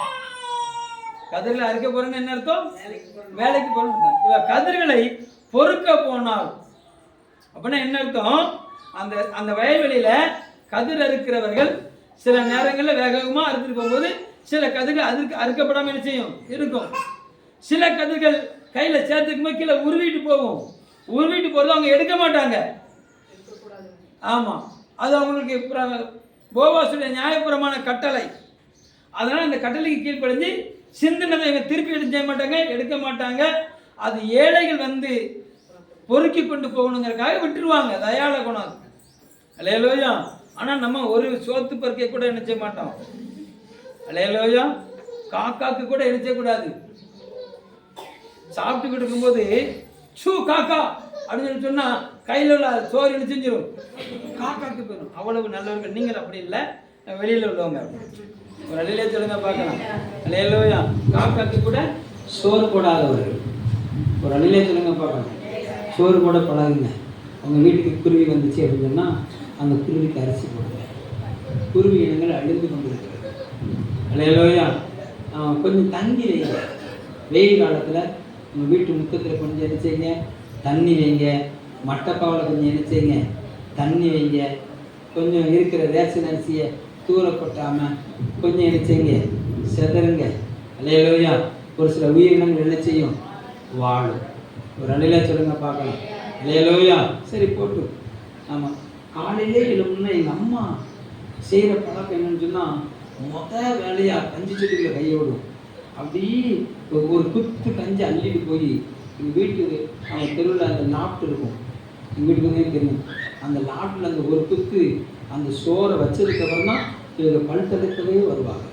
கதிர்களை அறுக்க போறேன்னு என்ன அர்த்தம்? வேலைக்கு போறேன்னு. இவ கதிர்களை பொறுக்க போனால் அப்படின்னா என்ன அர்த்தம்? அந்த வயல்வெளியில கதிர் அறுக்கிறவர்கள் சில நேரங்களில் வேகமாக அறுத்துட்டு போகும்போது சில கதிர்கள் அறுக்கப்படாமல் என்ன செய்யும் இருக்கும். சில கதிர்கள் கையில் சேர்த்துக்கும் போது கீழே உருவிட்டு போகிறது அவங்க எடுக்க மாட்டாங்க. ஆமாம், அது அவங்களுக்கு போவாசுடைய நியாயபுரமான கட்டளை. அதனால் அந்த கட்டளைக்கு கீழ்ப்படிஞ்சு சிந்தினதை இவங்க திருப்பி எடுக்க மாட்டாங்க. அது ஏழைகள் வந்து பொறுக்கி கொண்டு போகணுங்கிறதுக்காக விட்டுருவாங்க. தயாள குணம். அல்லேலூயா. ஆனால் நம்ம ஒரு சோத்து பருக்கை கூட நினைச்ச மாட்டோம். அல்லேலூயா. காக்காக்கு கூட நினைச்சக்கூடாது. சாப்பிட்டுக்கிட்டு இருக்கும்போது சூ காக்கா அப்படின்னு சொன்னா கையில் உள்ள சோறு என்ன செஞ்சிடும், காக்காக்கு போயிடும். அவ்வளவு நல்லவர்கள். நீங்கள் அப்படி இல்லை, வெளியில் உள்ளவங்க. ஒரு அழிலே சொல்லுங்க பார்க்கலாம். அல்லேலூயா. காக்காக்கு கூட சோறு போடாதவர்கள். ஒரு அழிலே சொல்லுங்க பார்க்கலாம். சோறு போட பழகுங்க. அவங்க வீட்டுக்கு குருவி வந்துச்சு அப்படின்னு சொன்னால் அந்த குருவிக்கு அரிசி போடுங்க. குருவி இனங்கள் அழிந்து கொண்டிருக்கிறது. அல்லேலூயா. கொஞ்சம் தண்ணி வைங்க. வெயில் காலத்தில் உங்கள் வீட்டு முத்தத்தில் கொஞ்சம் என்ன செய்யுங்க, தண்ணி வைங்க. மட்டப்பாவில் கொஞ்சம் என்ன செய்யுங்க, தண்ணி வைங்க. கொஞ்சம் இருக்கிற ரேஷன் அரிசியை தூர கொட்டாமல் கொஞ்சம் என்ன செய்யுங்க, செதறுங்க. அல்லேலூயா. ஒரு சில உயிரினங்கள் என்ன செய்யும், வாழும். ஒரு அழில சொல்லுங்க பார்க்கலாம். அல்லேலூயா. சரி போட்டு. ஆமாம், காலையிலே எழுப்புனா எங்கள் அம்மா செய்கிற பழக்கம் என்னன்னு சொன்னால் வேலையாக கஞ்சி செடிகளை கையோடும். அப்படி ஒரு குத்து கஞ்சி அள்ளிட்டு போய் எங்கள் வீட்டுக்கு அவங்க தெருவில் அந்த லாப்ட் இருக்கும், எங்கள் வீட்டுக்கு வந்து தெரியும். அந்த லாப்டில் அந்த ஒரு குத்து அந்த சோறை வச்சதுக்கப்புறம் தான் இவங்க பழுத்தெடுக்கவே வருவாங்க.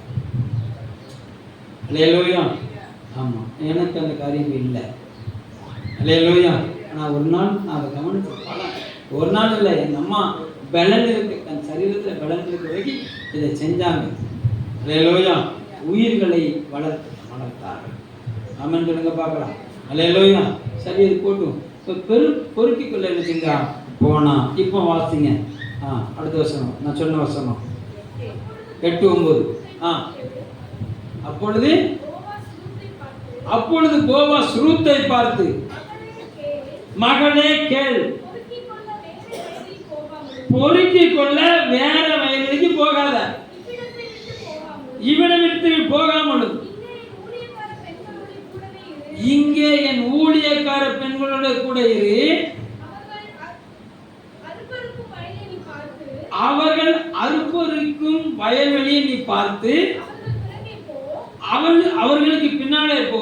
அல்லேலூயா. ஆமாம், எனக்கு அந்த காரியம் இல்லை. அல்லேலூயா. ஆனால் ஒரு நாள் நான் அதை கவனிச்சேன். ஒரு நாள் இல்லை, எங்கள் அம்மா பலன் இருக்கு, தன் சரீரத்தில் பலன் இருக்க வரைக்கும் இதை செஞ்சாங்க. அல்லேலூயா. உயிர்களை வளர்த்தார்கள். ஆமென் சொல்லுங்க பார்க்கலாம். அல்லேலூயா. சரி, அது போட்டும். இப்போ பொறுக்கிக் கொள்ள இருந்துச்சுங்க போனா. இப்போ வாசிங்க. அடுத்த வசனம், நான் சொன்ன வசனம் 8-9. அப்பொழுது போவாஸ் ரூத்தை பார்த்து, மகளே கேள், பொறுக்கிக் கொள்ள வேற வயலுக்கு போகாத, இவ்விடமிட்டு போகாமலும் இங்கே என் ஊழியக்கார பெண்களோட கூட இரு. அவர்கள் அறுப்பறுக்கும் வயல்வெளியை நீ பார்த்து அவர்களுக்கு பின்னாலே போ.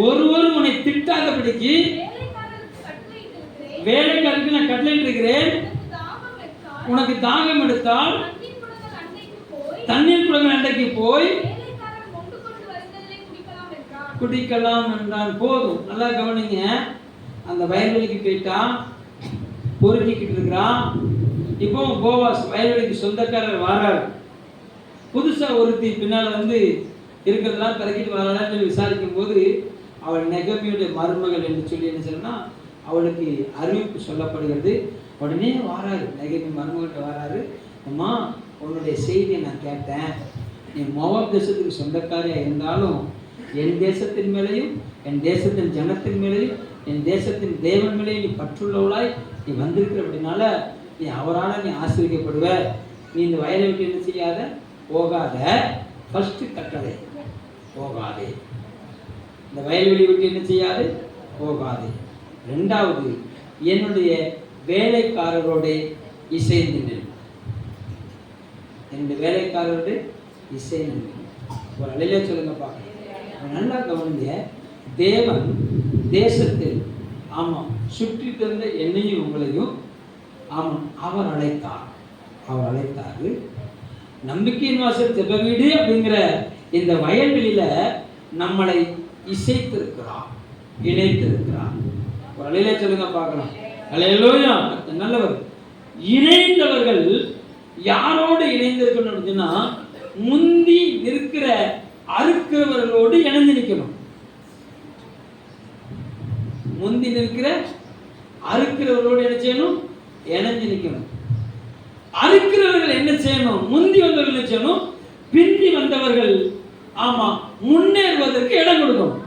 ஒருவர் உன்னை திட்டாதபடிக்கு வேலைக்காரருக்கு நான் கட்டளையிட்டு இருக்கிறேன். உனக்கு தாகம் எடுத்தால் தண்ணீர் குடங்கள் அண்டைக்கு போய் குடிக்கலாம் என்றான். போதும், நல்லா கவனிங்க. அந்த வயல்வெளிக்கு போயிட்டான், பொறுக்கிக்கிட்டு இருக்கிறான். இப்போ போவாஸ் வயல்வெளிக்கு சொந்தக்காரர் வாராரு. புதுசா ஒருத்தி பின்னால் வந்து இருக்கிறதெல்லாம் பிறக்கிட்டு வரலான்னு சொல்லி விசாரிக்கும் போது அவள் நெகமியுடைய மருமகள் என்று சொல்லி என்ன சொன்னா அவளுக்கு அறிவிப்பு சொல்லப்படுகிறது. உடனே வாராரு, நெகமி மருமகிட்ட வாராரு. அம்மா, உன்னுடைய செய்தியை நான் கேட்டேன். நீ மோவாப் தேசத்துக்கு சொந்தக்காரியா இருந்தாலும் என் தேசத்தின் மேலேயும் என் தேசத்தின் ஜனத்தின் மேலேயும் என் தேசத்தின் தேவன் மேலேயும் நீ பற்றுள்ளவளாய் நீ வந்திருக்கிற அப்படின்னால நீ அவரால் நீ ஆசீர்வதிக்கப்படுவ. நீ இந்த வயலை விட்டு என்ன செய்யாத, போகாத. ஃபர்ஸ்ட் கட்டளை, போகாதே. இந்த வயல்வெளி விட்டு என்ன செய்யாது, போகாதே. ரெண்டாவது, என்னுடைய வேலைக்காரரோடு இசைந்து நில். என்னுடைய வேலைக்காரரோடு இசைந்து நில். ஒரு அலையில சொல்லுங்க பார்க்க. நல்லா கவனிங்க. தேவன் தேசத்தில் ஆமாம் சுற்றி தந்த என்னையும் உங்களையும் ஆமாம் அவர் அழைத்தார். அவர் அழைத்தாரு. நம்பிக்கையின் வாசல் ஜெப வீடு அப்படிங்கிற இந்த வயல்வெளியில நம்மளை இசைத்திருக்கிறார், இணைத்திருக்கிறார். ஒரு அலையில சொல்லுங்க பார்க்கலாம். அல்லேலூயா. நல்லவர். இணைந்தவர்கள் யாரோடு இணைந்திருக்கணும் அப்படின்னா முந்தி நிற்கிற அறுக்கிறவர்களோடு இணைந்து நிற்கணும். முந்தி நிற்கிற அறுக்கிறவர்களோடு என்ன செய்யணும், இணைஞ்சு நிற்கணும். அறுக்கிறவர்கள் என்ன செய்யணும், முந்தி வந்தவர்கள் என்ன செய்யணும், பிந்தி வந்தவர்கள் ஆமா முன்னேறுவதற்கு இடம் கொடுக்கணும்.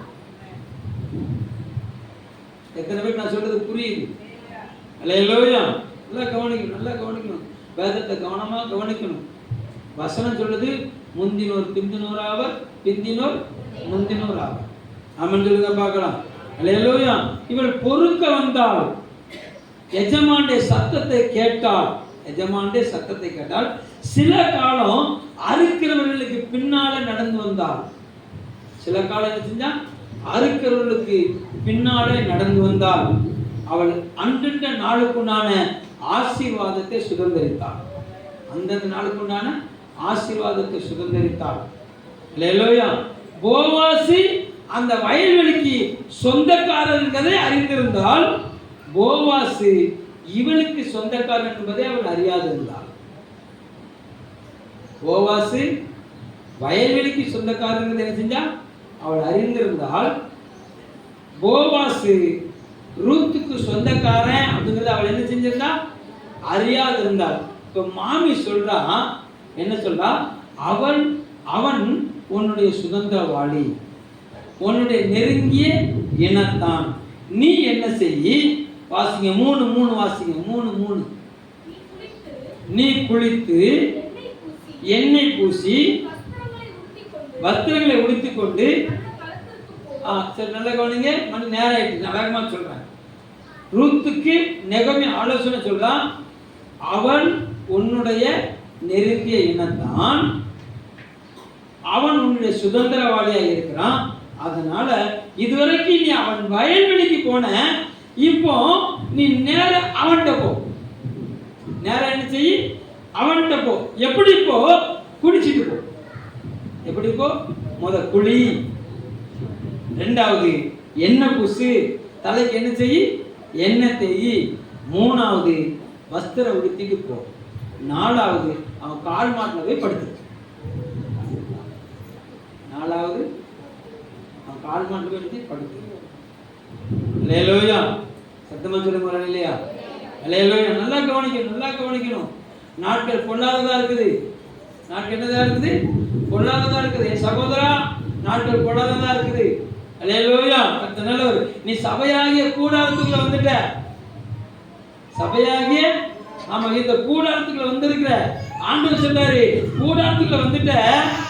எத்தனை பேர் நான் சொல்றது புரியுது? அல்லேலூயா. நல்லா கவனிக்கணும், நல்லா கவனிக்கணும். வேதத்தை கவனமா கவனிக்கணும். வசனம் சொல்லுது, முந்தினோர் பிந்தினோர் ஆவர், பிந்தினோர் முந்தினோர் ஆவர். ஆமென் சொல்லுங்க பார்க்கலாம். அல்லேலூயா. இவள் பொறுக்க வந்தால், எஜமானுடைய சத்தத்தை கேட்டால், எஜமானுடைய சத்தத்தை கேட்டால் சில காலம் அறுக்கிறவர்களுக்கு பின்னால நடந்து வந்தாள். சில காலம் என்ன செஞ்சா, அறுக்கிறவர்களுக்கு பின்னாலே நடந்து வந்தால் அவள் அந்தந்த நாளுக்குண்டான ஆசீர்வாதத்தை சுதந்திரித்தாள். அந்தந்த நாளுக்குண்டான ஆசீர்வாதத்தை சுதந்திரித்தாள். அல்லேலூயா. போவாசி அந்த வயல்வெளிக்கு சொந்தக்காரர் என்பதை அறிந்திருந்தால், போவாசு இவளுக்கு சொந்தக்காரன் என்பதை அவள் அறியாதிருந்தாள். போவாசு வயல்வெளிக்கு சொந்தக்காரன் என்பதை என்ன செஞ்சா, அவள் அறிந்திருந்தால், போவாசு ரூத்துக்கு சொந்தக்காரன் அப்படிங்கிறத அவள் என்ன செஞ்சிருந்தா, அறியாதிருந்தாள். இப்போ மாமி சொல்றா, என்ன சொல்றா, அவன் உன்னுடைய சுதந்திரவாளி, உன்னுடைய நெருங்கிய இனத்தான். நீ என்ன செய்யி, வாசிங்க 3 வாசிங்க 3. நீ குளித்து எண்ணெய் பூசி வஸ்திரங்களை உடுத்திக் கொண்டு சரி நல்ல கவனிங்க. மணி நேரம் ஆயிடுச்சு, நான் வேகமா சொல்றேன். ரூத்துக்கு நெகமி ஆலோசனை சொல்றான், அவன் உன்னுடைய நெருங்கிய இனத்தான், அவன் உன்னுடைய சுதந்திரவாளியாக இருக்கிறான். அதனால இதுவரைக்கும் நீ அவன் வயல்வெளிக்கு போன, இப்போ நீ நேர அவன்கிட்ட போ. நேர என்ன செய்ய, அவன்கிட்ட போ. எப்படி போ, குடிச்சிட்டு போ. எப்படி போ, குழி. ரெண்டாவது எண்ணெய் பூசு, தலைக்கு என்ன செய்ய, எண்ணெய் தேய். மூணாவது வஸ்திரம் உடுத்திட்டு போ. நாலாவது அவன் கால் மாட்டில் போய் படுத்து. நாலாவது அவன் கால் மாட்டில் போய் படுத்து. அல்லேலூயா. சத்தமா சொல்லுங்க இல்லையா? அல்லேலூயா. நல்லா கவனிக்கணும், நல்லா கவனிக்கணும். நாட்கள் பொல்லாததா இருக்குது. நாட்கள் என்னதா இருக்குது, பொல்லாததா இருக்குது. என் சகோதரா, நாட்கள் பொல்லாததா இருக்குது. அல்லேலூயா. நல்லவர். நீ சபையாகிய கூடாரத்துக்குள்ள வந்துட்ட. சபையாகிய ஆமா இந்த கூடாரத்துக்குள்ள வந்திருக்கிற ஆண்டவர் சொல்றாரு, கூடாரத்துக்குள்ள வந்துட்ட,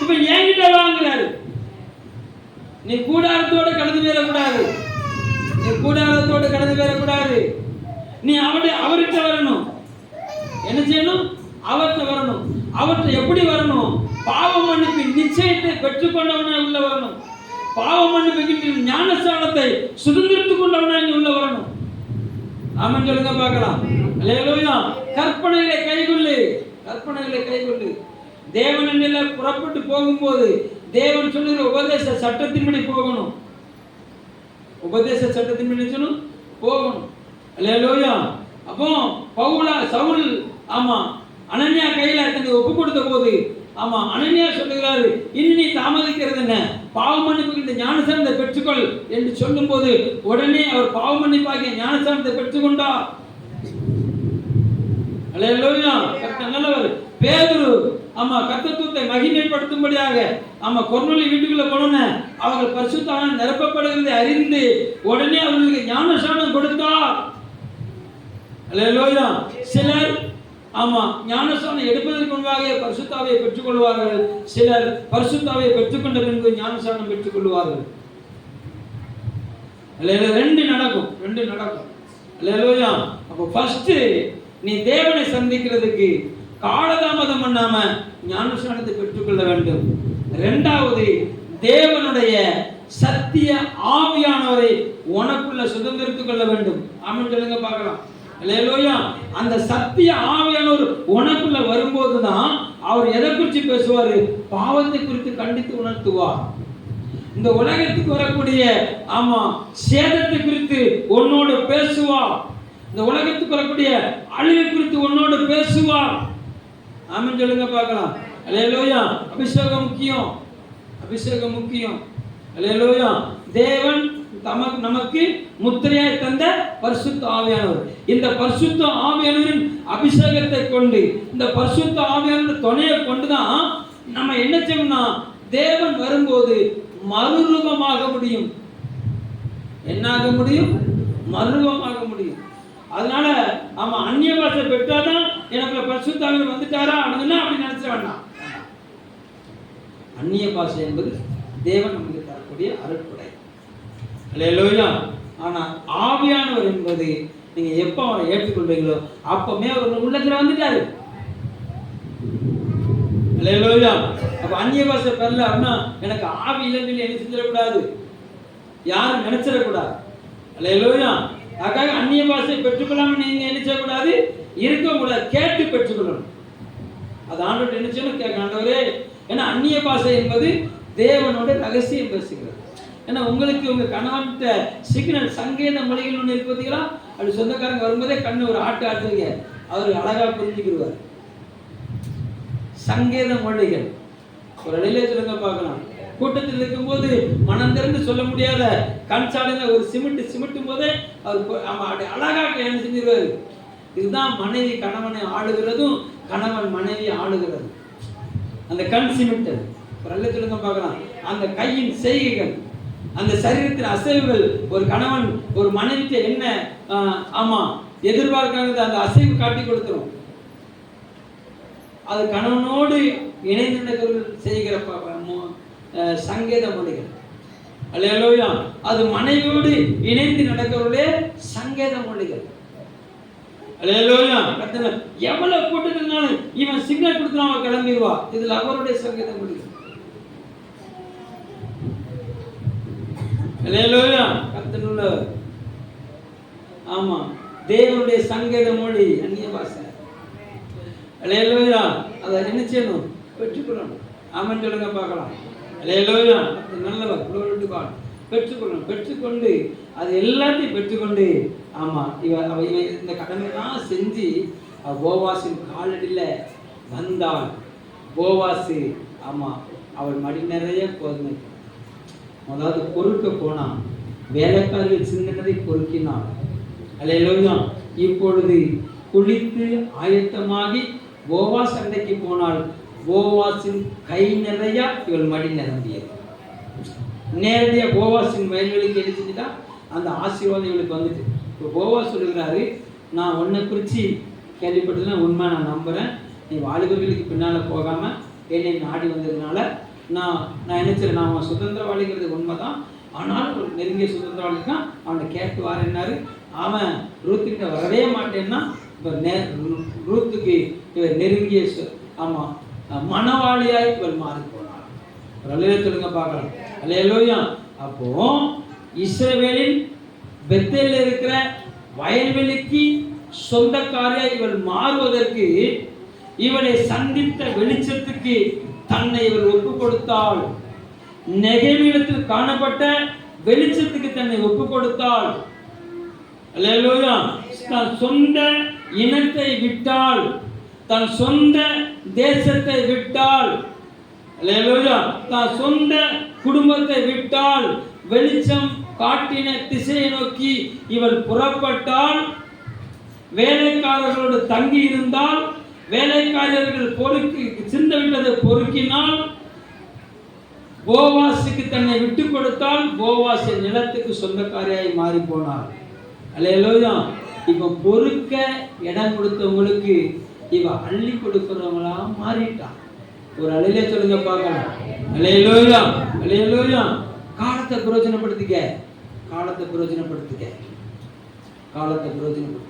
இப்ப என்கிட்ட வாங்குறாரு. நீ கூடாரத்தோட கடந்து போயிடக்கூடாது. நீ கூடாரத்தோட கடந்து போயிடக்கூடாது. நீ அவர்கிட்ட வரணும். என்ன செய்யணும், அவர்கிட்ட வரணும். அவர்கிட்ட எப்படி வரணும், பாவ மன்னிப்பு நிச்சயத்தை பெற்றுக்கொண்டவனா உள்ள வரணும். பாவ மன்னிப்பு ஞானஸ்தானத்தை சுதந்திரத்துக் கொண்டவனா உள்ள வரணும். ஆமென் சொல்லுங்க பார்க்கலாம். அல்லேலூயா. கற்பனைகளை கைக்கொள்ளு, கற்பனைகளை கைக்கொள்ளு. தேவனில் புறப்பட்டு போகும்போது தேவன் சொல்லுகிற உபதேச சட்டத்தின்படி போகணும். உபதேச சட்டத்தின்படி போகணும். அல்லேலூயா. அப்போ சவுல் அனனியா கையில தன்னை ஒப்பு கொடுத்த போது அனனியா சொல்லுகிறாரு, இனி நீ தாமதிக்கிறது என்ன, பாவ மன்னிப்பு இந்த ஞானசானத்தை பெற்றுக்கொள் என்று சொல்லும் போது உடனே அவர் பாவ மன்னிப்பாகிய ஞானசானத்தை பெற்றுக்கொண்டார். அல்லேலூயா. கர்த்தர் நல்லவர். பேதுரு கர்த்தத்துவத்தை மகிமைப்படுத்தும்படியாக கொர்நேலியு வீட்டுக்குள்ள போனோன்னு அவர்கள் பரிசுத்த ஆவியால் நிரப்பப்படுகிறதை அறிந்து உடனே அவர்களுக்கு ஞானசானம் கொடுத்தார். அல்லேலூயா. சிலர் ஞானசானம் எடுப்பதற்கு முன்பாக பரிசுத்த ஆவியை பெற்றுக் கொள்வார்கள். சிலர் பரிசுத்த ஆவியை பெற்றுக்கொண்ட பின்பு ஞானசானம் பெற்றுக் கொள்வார்கள். ரெண்டு நடக்கும். அல்லேலூயா. அப்போ ஃபர்ஸ்ட் நீ தேவனை சந்திக்கிறதுக்கு காலதாமதம் பண்ணாம ஞானஸ்நானத்தை பெற்றுக்கொள்ள வேண்டும். இரண்டாவது, தேவனுடைய சத்திய ஆவியானவரை உனக்குள்ள சுதந்திரித்துக் கொள்ள வேண்டும். ஆமென் சொல்லுங்க பார்க்கலாம். அல்லேலூயா. அந்த சத்திய ஆவியானவர் உனக்குள்ள வரும்போதுதான் அவர் எதை குறித்து பேசுவாரு? பாவத்தை குறித்து கண்டித்து உணர்த்துவார். இந்த உலகத்துக்கு வரக்கூடிய சேதத்தை குறித்து உன்னோடு பேசுவார். இந்த உலகத்துக்கு வரக்கூடிய அழிவை குறித்து உன்னோடு பேசுவார். ஆமென் சொல்லுங்க பார்க்கலாம். அல்லேலூயா. அபிஷேகம் முக்கியம். அல்லேலூயா. தேவன் நமக்கு முத்திரையாய் தந்த பரிசுத்த ஆவியானவர். இந்த பரிசுத்த ஆவியானவரின் அபிஷேகத்தை கொண்டு, இந்த பரிசுத்த ஆவியானவர் துணையை கொண்டுதான் நம்ம என்ன செய்யணும்னா தேவன் வரும்போது மறுரூபமாக முடியும். என்னாக முடியும்? மறுரூபமாக முடியும். அதனால அந்நிய பாஷை பெற்றாதான் எனக்குள்ள பரிசுத்த ஆவியானவர் வந்துட்டாரா அப்படின்னா அப்படி நினைச்ச வேண்டாம். அந்நிய பாஷை என்பது தேவன் நமக்கு தரக்கூடிய அருட்கொடை. அல்லேலூயா. ஆனா ஆவியானவர் என்பது நீங்க எப்ப அவரை ஏற்றுக்கொள்றீங்களோ அப்பமே அவர் உள்ளத்துல வந்துட்டாரு. அல்லேலூயா. அப்ப அந்நிய பாஷை பெறல அப்படின்னா எனக்கு ஆவி இல்லைன்னு சொல்லி என்ன செஞ்சிடக்கூடாது, யாரும் நினைச்சிடக்கூடாது. அல்லேலூயா. அதுக்காக அந்நிய பாஷை பெற்றுக்கொள்ளாம நீங்க என்ன செய்யக்கூடாது, இருக்கக்கூடாது. கேட்டு பெற்றுக்கொள்ளணும். அது ஆண்டவர் என்ன செய்யணும், கேட்க ஆண்டவரே. ஏன்னா அந்நிய பாஷை என்பது தேவனோட ரகசியம் பேசுகிறது. ஏன்னா உங்களுக்கு உங்க கணவன்கிட்ட சிக்னல் சங்கேத மொழிகள் ஒன்று இருக்கு பார்த்தீங்களா, அப்படி சொந்தக்காரங்க வரும்போதே கண்ணு ஒரு ஆட்டுங்க, அவர் அழகா புரிஞ்சுக்கிடுவார். சங்கேத மொழிகள் ஒரு இடையில சொல்லுங்க பார்க்கலாம். கூட்டத்தில் இருக்கும்போது மனம் திறந்து சொல்ல முடியாத கண் சாடுங்க ஒரு சிமிட்டும் போதே அவர் அழகா என்ன செஞ்சிருவாரு. இதுதான் மனைவி கணவனை ஆளுகிறதும் கணவன் மனைவி ஆளுகிறது. அந்த கண் சிமிட்டல் ஒரு நல்ல சொல்லுங்க பார்க்கலாம். அந்த கையின் செய்கைகள், அந்த சரீரத்தின் அசைவுகள் ஒரு கணவன் ஒரு மனைவிக்கு என்ன எதிர்பார்க்கிறது அந்த அசைவு காட்டி கொடுத்துரும். அது கணவனோடு இணைந்து நடக்கிறவர்கள் செய்கிற சங்கேத மொழிகள். அல்லேலூயா. அது மனைவியோடு இணைந்து நடக்கிறவர்களே சங்கேத மொழிகள். அல்லேலூயா. எவ்வளவு கூட்டத்தினாலும் இவன் சிக்னல் கொடுத்து அவன் கிளம்பிடுவா. இதுல அவருடைய சங்கேத மொழிகள். அல்லேலூயா. கர்த்தனுள்ள தேவனுடைய சங்கேத மொழி அந்நிய பாஷை. அல்லேலூயா. அதை என்ன செய்யணும், பெற்றுக்கொள்ளணும். ஆமென் சொல்லுங்க பார்க்கலாம். அல்லேலூயா. நல்லவர் பெற்றுக்கொள்ளணும். பெற்றுக்கொண்டு அது எல்லாத்தையும் பெற்றுக்கொண்டு இவன் இந்த கடமையெல்லாம் செஞ்சு போவாசின் காலடியில் வந்தாள். போவாசு அவள் மடி நிறைய கோதுமை, அதாவது பொறுக்க போனான். வேலைக்காரர்கள் சிந்தனதை பொறுக்கினான். அல்லேலூயா. இப்பொழுது குளித்து ஆயத்தமாகி போவாஸ் சண்டைக்கு போனாள். போவாசின் கை நிறைய இவள் மடி நிரம்பியது. நேரடியாக போவாசின் வயல்வெளிக்கு எடுத்துட்டா அந்த ஆசீர்வாதம் இவளுக்கு வந்துட்டு. இப்போ போவாஸ் சொல்லுகிறாரு, நான் உன்னை குறித்து கேள்விப்பட்டதுன்னா உண்மை, நான் நம்புகிறேன். நீ வாலிபர்களுக்கு பின்னால் போகாமல் என்னை நாடி வந்ததுனால நான் என்ன செய்யறேன், நான் அவன் சுதந்திரவாளிங்கிறது உண்மை தான். ஆனால் ஒரு நெருங்கிய சுதந்திரவாளி தான். அவனை கேட்டு வாரேன்னாரு. அவன் ரூத்துக்கிட்ட வரவே மாட்டேன்னா இப்போ ரூத்துக்கு இவர் நெருங்கிய மனவாளியாய் இவள் மாறி போனாள். சொல்லுங்க பார்க்கலாம். அல்லேலூயா. அப்போ இஸ்ரவேலின் பெத்தேலில் இருக்கிற வயல்வெளிக்கு சொந்தக்காரியாய் இவள் மாறுவதற்கு இவளை சந்தித்த வெளிச்சத்துக்கு தன்னை இவர் ஒப்பு கொடுத்தாள். நெகேமியிடத்தில் காணப்பட்ட வெளிச்சத்துக்கு தன்னை ஒப்பு கொடுத்தாள். அல்லேலூயா. தன் சொந்த இனத்தை விட்டாள், தன் சொந்த தேசத்தை விட்டாள். அல்லேலூயா. தன் சொந்த குடும்பத்தை விட்டாள். வெளிச்சம் காட்டின திசையை நோக்கி இவள் புறப்பட்டாள். வேலைக்காரர்களோடு தங்கி இருந்தால், வேலைக்காரர்கள் பொறுக்கி சிந்த விட்டதை பொறுக்கினால், போவாசுக்கு தன்னை விட்டு கொடுத்தால், போவாசு நிலத்துக்கு சொந்தக்காரியாய் மாறி போனார். அல்லேலூயா. இப்ப பொறுக்க இடம் கொடுத்தவங்களுக்கு இவ அள்ளி கொடுக்கிறவங்களா மாறிட்டான். ஒரு அலையிலே சொல்லுங்க பார்க்கலாம். அல்லேலூயா, அல்லேலூயா. காலத்தை பிரயோஜனப்படுத்திக்க, காலத்தை பிரயோஜனப்படுத்திக்க, காலத்தை பிரயோஜனப்படுத்திக்க.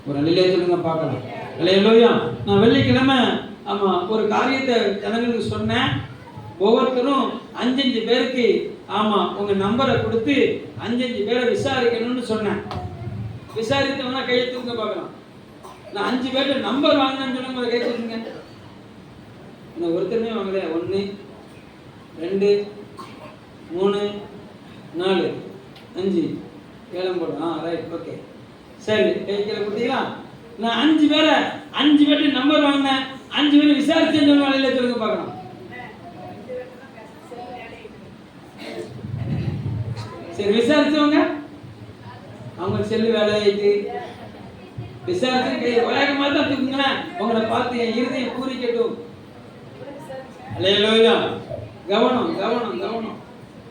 ஒரு அலையிலே சொல்லுங்க பார்க்கலாம். அல்லேலூயா. நான் வெள்ளிக்கிழமை ஒரு காரியத்தை ஜனங்களுக்கு சொன்னேன். ஒவ்வொருத்தரும் 5 பேருக்கு உங்க நம்பரை கொடுத்து 5 பேரை விசாரிக்கணும்னு சொன்னேன். விசாரித்தவனா கையை தூங்க பார்க்கலாம். நான் 5 பேர்ட்ட நம்பர் வாங்கினேன்னு சொன்ன கை தூக்குங்க. ஒருத்தருமே வாங்கல. 1 2 3 4 5 7 போடும். ரைட், ஓகே, சரி. கைக்கில கொடுத்தீங்களா? நான் 5 பேர்ட்ட நம்பர் வாங்கினேன். 5 பேர் விசாரிச்சேன்னு சொன்ன வேலையில சொல்லுங்க பார்க்கலாம். சரி, விசாரிச்சவங்க அவங்க செல்லு வேலை ஆயிட்டு விசாரிச்சு வேகமா தான் தூக்குங்களேன். உங்களை பார்த்து என் இருதயம் பூரிக்கட்டும். அல்லேலூயா. கவனம், கவனம், கவனம்,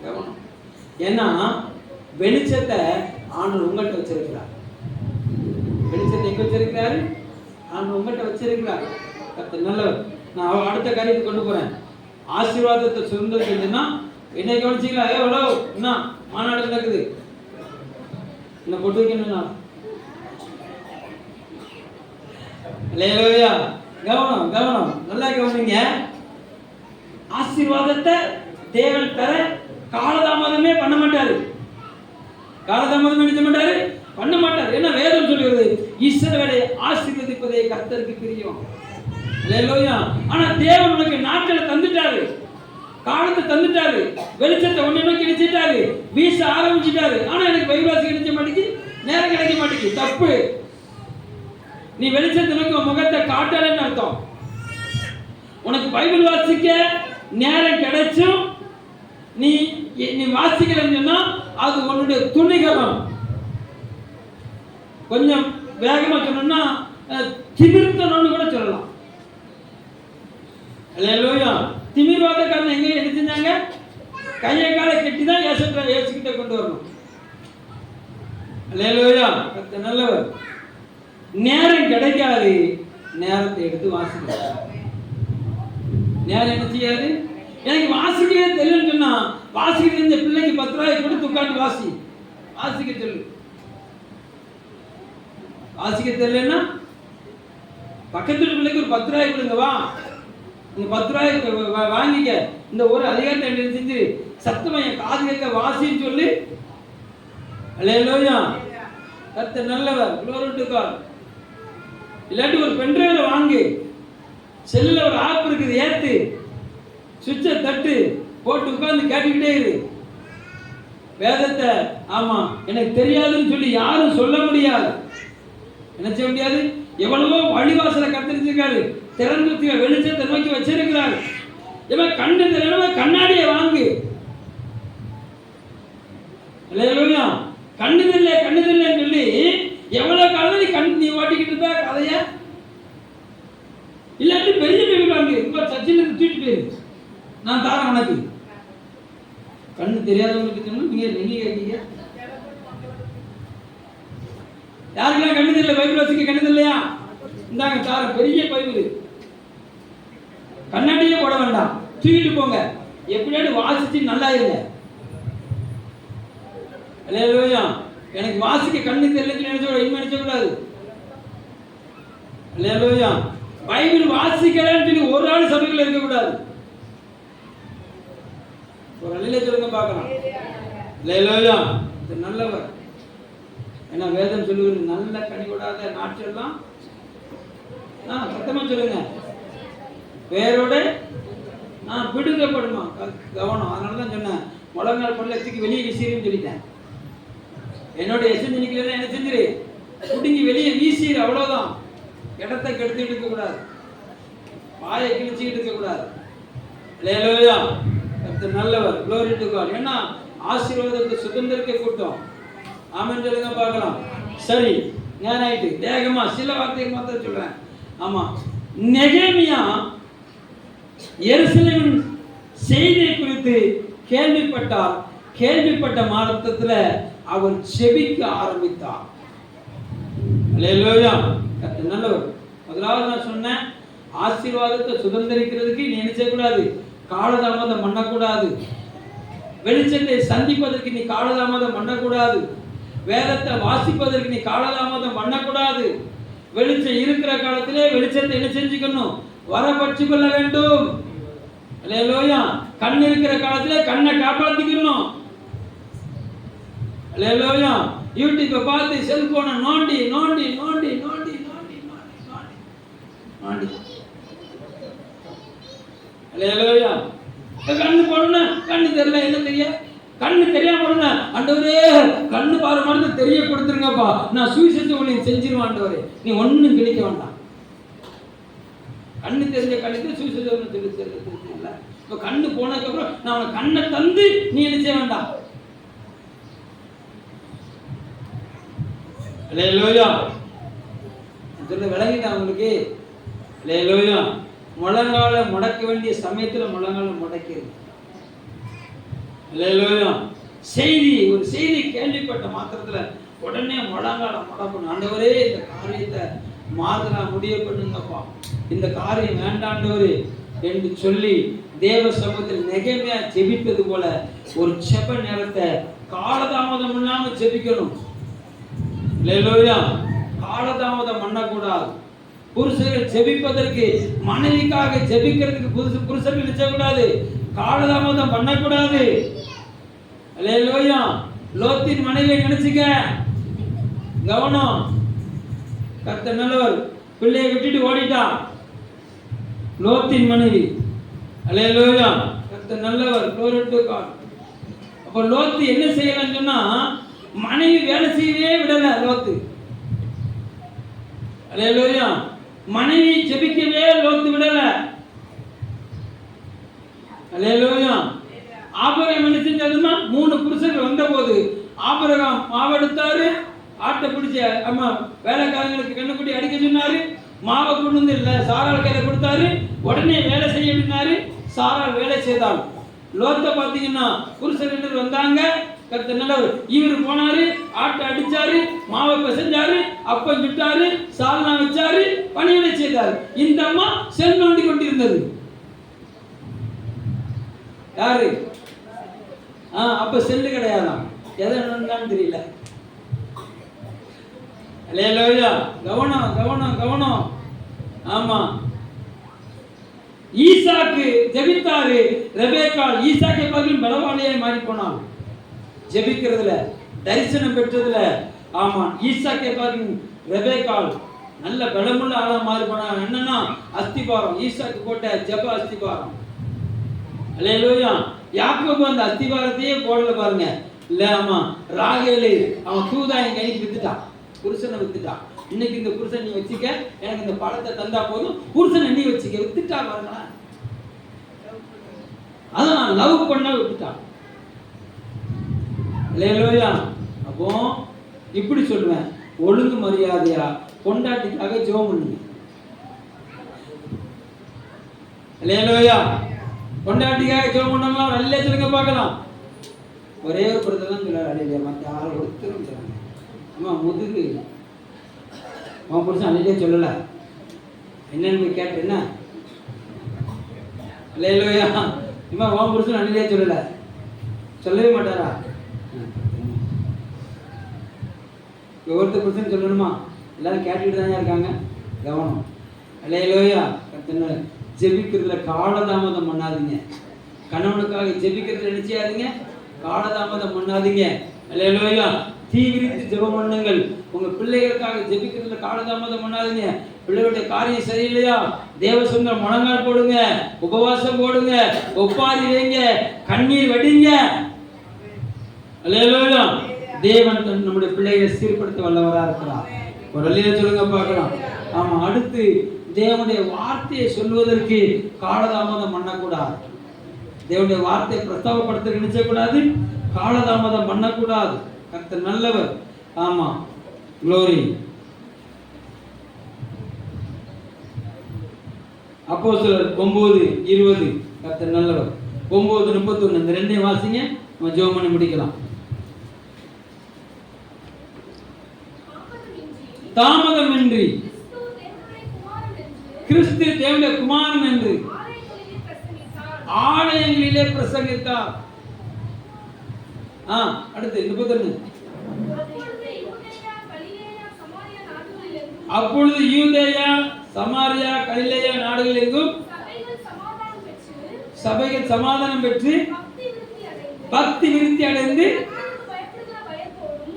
கவனம். ஏன்னா வெளிச்சத்தை ஆண்டவர் உங்கள்கிட்ட வச்சிருக்கிறார். வெளிச்சத்தை எங்க வச்சிருக்கிறாரு? ஆண்டவர் உங்கள்கிட்ட வச்சிருக்கிறார். நல்லவர். நான் அடுத்த காரியத்தை கொண்டு போறேன். ஆசீர்வாதத்தை சுதந்திரத்துன்னா என்ன கவனிச்சிங்களா? எவ்வளோ என்ன மாநாடு நடக்குது? என்ன போட்டு வைக்கணும்னா அல்லேலூயா. கவனம், கவனம், நல்லா கவனிங்க. ஆசீர்வாதத்தை தேவன் பெற காலதாமதமே பண்ண மாட்டாரு. காலதாமதம் நினைச்ச மாட்டாரு, பண்ண மாட்டாரு. என்ன வேதம் சொல்கிறது? இஸ்ரவேலை ஆசீர்வதிப்பதே கர்த்தருக்கு பிரியம். அல்லேலூயா. ஆனா தேவன் உனக்கு நாட்களை தந்துட்டாரு, காலத்தை தந்துட்டாரு, வெளிச்சத்தை ஒண்ணு நோக்கி நினைச்சிட்டாரு, வீச ஆரம்பிச்சுட்டாரு. ஆனா எனக்கு பைபிள் கிடைக்க மாட்டேங்குது, நேரம் கிடைக்க மாட்டேங்குது. தப்பு. நீ வெளிச்சத்தை நோக்கி முகத்தை காட்டலன்னு அர்த்தம். உனக்கு பைபிள் வாசிக்க நேரம் கிடைச்சும் நீ வாசிக்கலன்னு சொன்னா அது உன்னுடைய துணிகரம். கொஞ்சம் வேகமா சொன்னா திமிர்த்தனம்னு கூட சொல்லலாம். அல்லேலூயா. திமிர்வாதக்காரன் எங்க என்ன செஞ்சாங்க? கையை காலை கட்டி தான் இயேசுகிட்ட கொண்டு வரணும். அல்லேலூயா. கர்த்தர் நல்லவர். நேரம் கிடைக்காது, நேரத்தை எடுத்து வாசிக்க. நேரம் என்ன செய்யாது? எனக்கு வாசிக்கவே தெரியலன்னு சொன்னா, வாசிக்க தெரிஞ்ச பிள்ளைக்கு 10 ரூபாய் கொடுத்து உட்காந்து வாசிக்க சொல்லு. வாசிக்க தெரியலன்னா பக்கத்துல பிள்ளைக்கு ஒரு 10 ரூபாய் கொடுங்க, வா இந்த 10 ரூபாய் வாங்கிக்க. இந்த ஒரு அதிகாரத்தை செஞ்சு சத்தமா என் காது கேட்க வாசின்னு சொல்லி. அல்லேலூயா. கர்த்தர் நல்லவர். glory to God. இல்லாட்டி ஒரு பென்ட்ரைவ்ல வாங்கு, செல்லுல ஒரு ஆப் இருக்குது, ஏத்து, சுவிட்சை தட்டு போட்டு உட்கார்ந்து கேட்டுக்கிட்டே இரு. வேதத்தை எனக்கு தெரியாதுன்னு சொல்லி யாரும் சொல்ல முடியாது. என்ன செய்ய முடியாது? எவ்வளவோ வழிவாசலை கத்திருச்சிருக்காரு, திறந்து வெளிச்சத்தை நோக்கி வச்சிருக்கிறாரு. இவன் கண்ணு தெரியணும், கண்ணாடியை வாங்கு. அல்லேலூயா. கண்ணுதில்லைன்னு சொல்லி எவ்வளவு காலம் நீ ஓட்டிக்கிட்டு இருந்தா கதைய. இல்லாட்டி பெரிய பேபி வாங்கி ரொம்ப சச்சில தூக்கிட்டு போயிரு, நான் தாரேன் உனக்கு. கண்ணு தெரியாதவங்களுக்கு சொன்னா நீங்க கேட்கீங்க. யாருக்கெல்லாம் கண்ணு தெரியல, பைபிள் வச்சுக்க கண்ணு தெரியலையா? இந்தாங்க தாரேன், பெரிய பைபிள். கண்ணாடியே போட வேண்டாம், தூக்கிட்டு போங்க. எப்படியாவது வாசிச்சு நல்லா இருங்க. அல்லேலூயா. எனக்கு வாசிக்க கண்ணு தெரியல நினைச்ச கூடாது. அல்லேலூயா. பைபிள் வாசிக்கிறேன்னு சொல்லி ஒரு ஆள் சபையில் இருக்க கூடாது. ஒரு அலையில சொல்லுங்க பார்க்கலாம். அல்லேலூயா. நல்லவர். ஏன்னா வேதம் சொல்லுகிறது நல்ல கனி கொடாத நாற்றெல்லாம் சத்தமா சொல்லுங்க. வேரோட பிடுங்கப்படுமா. கவனம். அதனாலதான் சொன்னேன், முழங்கால் பள்ளத்துக்கு வெளியே வீசிருன்னு சொல்லிட்டேன். என்னோட எசஞ்சு நிக்கலன்னா என்ன செஞ்சிரு, பிடுங்கி வெளியே வீசிடு. அவ்வளவுதான். இடத்தை கெடுத்துட்டு இருக்க கூடாது, வாயை கிழிச்சுக்கிட்டு இருக்க கூடாது. அல்லேலூயா. கர்த்தர் நல்லவர். glory to God. ஏன்னா ஆசீர்வாதத்தை சுதந்திரிக்க கூட்டம். ஆமென் சொல்லுங்க பார்க்கலாம். சரி, ஞானாயிட்டு வேகமா சில வார்த்தைகள் மாத்திரம் சொல்றேன். ஆமா, நெகேமியா எருசலேமின் செய்தியை குறித்து கேள்விப்பட்டார். கேள்விப்பட்ட மாதத்துல அவர் ஜெபிக்க ஆரம்பித்தார். அல்லேலூயா. கர்த்தர் நல்லவர். முதலாவது நான் சொன்னேன், ஆசீர்வாதத்தை சுதந்திரிக்கிறதுக்கு நீ என்ன செய்யக்கூடாது, காலதாமதம் பண்ணக்கூடாது. வெளிச்சத்தை சந்திப்பதற்கு நீ காலதாமதம் பண்ணக்கூடாது. வேதத்தை வாசிப்பதற்கு நீ காலதாமதம் பண்ணக்கூடாது. வெளிச்சம் இருக்கிற காலத்திலே வெளிச்சத்தை என்ன செஞ்சுக்கணும், வரப்பற்றி கொள்ள வேண்டும். அல்லேலூயா. கண் இருக்கிற காலத்திலே கண்ணை காப்பாத்திக்கணும். அல்லேலூயா. யூடியூப்பை பார்த்து செல்போனை நோண்டி நோண்டி நோண்டி நோண்டி நோண்டி நோண்டி நோண்டி. அல்லேலூயா. கண்ணு போடணும்னா கண்ணு தெரியல, என்ன தெரிய, கண்ணு தெரியாம போடணும். ஆண்டவரே கண்ணு பாரு மாதிரி தெரிய கொடுத்துருங்கப்பா, நான் சுவிசேஷத்தை உங்களுக்கு செஞ்சிருவேன் ஆண்டவரே. நீ ஒன்னும் கிடைக்க வேண்டாம். கண்ணு தெரிஞ்ச கண்ணுக்கு சுவிசேஷம் தெரியல. இப்போ கண்ணு போனதுக்கு அப்புறம் நான் உனக்கு கண்ணை தந்து நீ என்ன செய்ய வேண்டாம். அல்லேலூயா. சொல்ல விளங்கிட்டா உங்களுக்கு? அல்லேலூயா. முழங்கால முடக்க வேண்டிய சமயத்துல முழங்கால முடக்கிறது. அல்லேலூயா. செய்தி, ஒரு செய்தி கேள்விப்பட்ட மாத்திரத்துல உடனே முழங்கால முடக்கணும். ஆண்டவரே இந்த காரியத்தை மாத்திர முடிய பண்ணுங்கப்பா, இந்த காரியம் வேண்டாண்டவரே என்று சொல்லி தேவ சமூகத்தில் நெகேமியா ஜெபித்தது போல ஒரு ஜெப நேரத்தை காலதாமதம் இல்லாம ஜெபிக்கணும். அல்லேலூயா. காலதாமதம் பண்ணக்கூடாது. புருஷர்கள் ஜெபிப்பதற்கு, மனைவிக்காக ஜெபிக்கிறதுக்கு புருஷர்கள் நினைச்சக்கூடாது, காலதாமதம் பண்ணக்கூடாது. அல்லேலூயா. லோத்தின் மனைவியை நினைச்சுக்க, கவனம். கர்த்தர் நல்லவர். பிள்ளையை விட்டுட்டு ஓடிட்டான் லோத்தின் மனைவி. அல்லேலூயா. கர்த்தர் நல்லவர். glory to God. அப்ப லோத்து என்ன செய்யலாம் சொன்னா, மனைவி வேலை செய்யவே விடல லோத்து. அல்லேலூயா. மனைவி ஜெபிக்கவே லோத்து விடல. அல்லேலூயா. ஆபிரகாம் என்ன செஞ்சாருன்னா, 3 புருஷர்கள் வந்த போது ஆபிரகாம் மாவெடுத்தாரு, ஆட்டை பிடிச்ச அம்மா வேலைக்காரங்களுக்கு கண்ணுக்குட்டி அடிக்க சொன்னாரு, மாவை கொண்டு வந்து இல்லை சாராள் கையில கொடுத்தாரு, உடனே வேலை செய்ய விட்டாரு. சாராள் வேலை செய்தாள். லோத்தை பார்த்தீங்கன்னா புருஷர்கள் வந்தாங்க. கர்த்தர் நல்லவர். இவர் போனாரு, ஆட்டை அடிச்சாரு, மாவை பிசைஞ்சாரு, அப்பம் சுட்டாரு, சால்னா வச்சாரு, பணிவிடை செய்தாரு. இந்த அம்மா செல் நோண்டி கொண்டிருந்தது. யாரு? அப்ப செல்லு கிடையாதான், எதை நோண்டான்னு தெரியல. அல்லேலூயா. கவனம் கவனம் கவனம். ஆமா, ஈசாக்கு ஜெபித்தாரு. ரெபேக்காள் ஈசாக்கை பார்த்து பலவாளியாய் மாறி போனான். ஜெபிக்கிறதுல, தரிசனம் பெற்றதுல. ஆமா, ஈசாக்கை பார்த்து ரெபேக்காள் நல்ல பலமுள்ள ஆளா மாறி போனான். என்னன்னா அஸ்திபாரம், ஈசாக்கு போட்ட ஜெப அஸ்திபாரம். அல்லேலூயா. யாக்கோபு அந்த அஸ்திபாரத்தையே போடல பாருங்க. இல்ல, ஆமா, ராகேலு அவன் தூதாயின் கைக்கு வித்துட்டான், புருஷனை வித்துட்டான். இன்னைக்கு இந்த புருஷன் நீ வச்சுக்க, எனக்கு இந்த பழத்தை தந்தா போதும், புருஷனை நீ வச்சுக்க. வித்துட்டா பாருங்களேன். அதான் லவ் பண்ண வித்துட்டான். அல்லேலூயா. அப்போ இப்படி சொல்லுவேன், ஒழுங்கு மரியாதையா பொண்டாட்டிக்காக ஜெபம் பண்ணுங்க. அல்லேலூயா. பொண்டாட்டிக்காக ஜெபம் பண்ணவங்களா நல்ல சொல்லுங்க பார்க்கலாம். ஒரே ஒரு பொருத்தம் சொல்றாரு. அல்லேலூயா. மற்ற யாரும் ஒருத்தரும் சொல்றாங்க. அம்மா முதுகு உன் புருஷன் அன்னைக்கே சொல்லலை, என்னன்னு கேட்டு என்ன? அல்லேலூயா. இம்மா உன் புருஷன் அன்னைக்கே சொல்லலை, சொல்லவே மாட்டாரா? ஒவ்வொருத்தர் புருஷன் சொல்லணுமா? எல்லாரும் கேட்டுக்கிட்டு தானே இருக்காங்க. கவனம். அல்லேலூயா. ஜெபிக்கிறதுல காலதாமதம் பண்ணாதீங்க. கணவனுக்காக ஜெபிக்கிறதுல நினைச்சாதீங்க, காலதாமதம் பண்ணாதீங்க. அல்லேலூயா. தீவிரித்து ஜெபம் பண்ணுங்கள். உங்க பிள்ளைகளுக்காக ஜெபிக்கிறதுல காலதாமதம் பண்ணாதீங்க. பிள்ளைகளுடைய காரியம் சரியில்லையா, தேவ சொந்த முழங்கால் போடுங்க, உபவாசம் போடுங்க, ஒப்பாரி வைங்க, கண்ணீர் வடிங்க. அல்லேலூயா. தேவன் நம்முடைய பிள்ளைகளை சீர்படுத்த வல்லவரா இருக்கிறார். ஒரு அல்லேலூயா சொல்லுங்க பார்க்கலாம். ஆமா, அடுத்து தேவனுடைய வார்த்தையை சொல்வதற்கு காலதாமதம் பண்ணக்கூடாது. தேவனுடைய வார்த்தையை பிரஸ்தாபப்படுத்த நினைச்சக்கூடாது, காலதாமதம் பண்ணக்கூடாது. கர்த்தர் நல்லவர். ஆமா, க்ளோரி. அப்போஸ்தலர் 9:20 கர்த்தர் நல்லவர். 9:31 இந்த ரெண்டையும் வாசிங்க, நம்ம ஜெபம் பண்ணி முடிக்கலாம். தாமதமின்றி கிறிஸ்து தேவனுடைய குமாரன் என்று ஆலயங்களிலே பிரசங்கித்தார். அடுத்து 31. அப்பொழுது யூதேயா, சமாரியா, கலிலேயா நாடுகள் எங்கும் சபைகள் சமாதானம் பெற்று பக்தி விருத்தி அடைந்து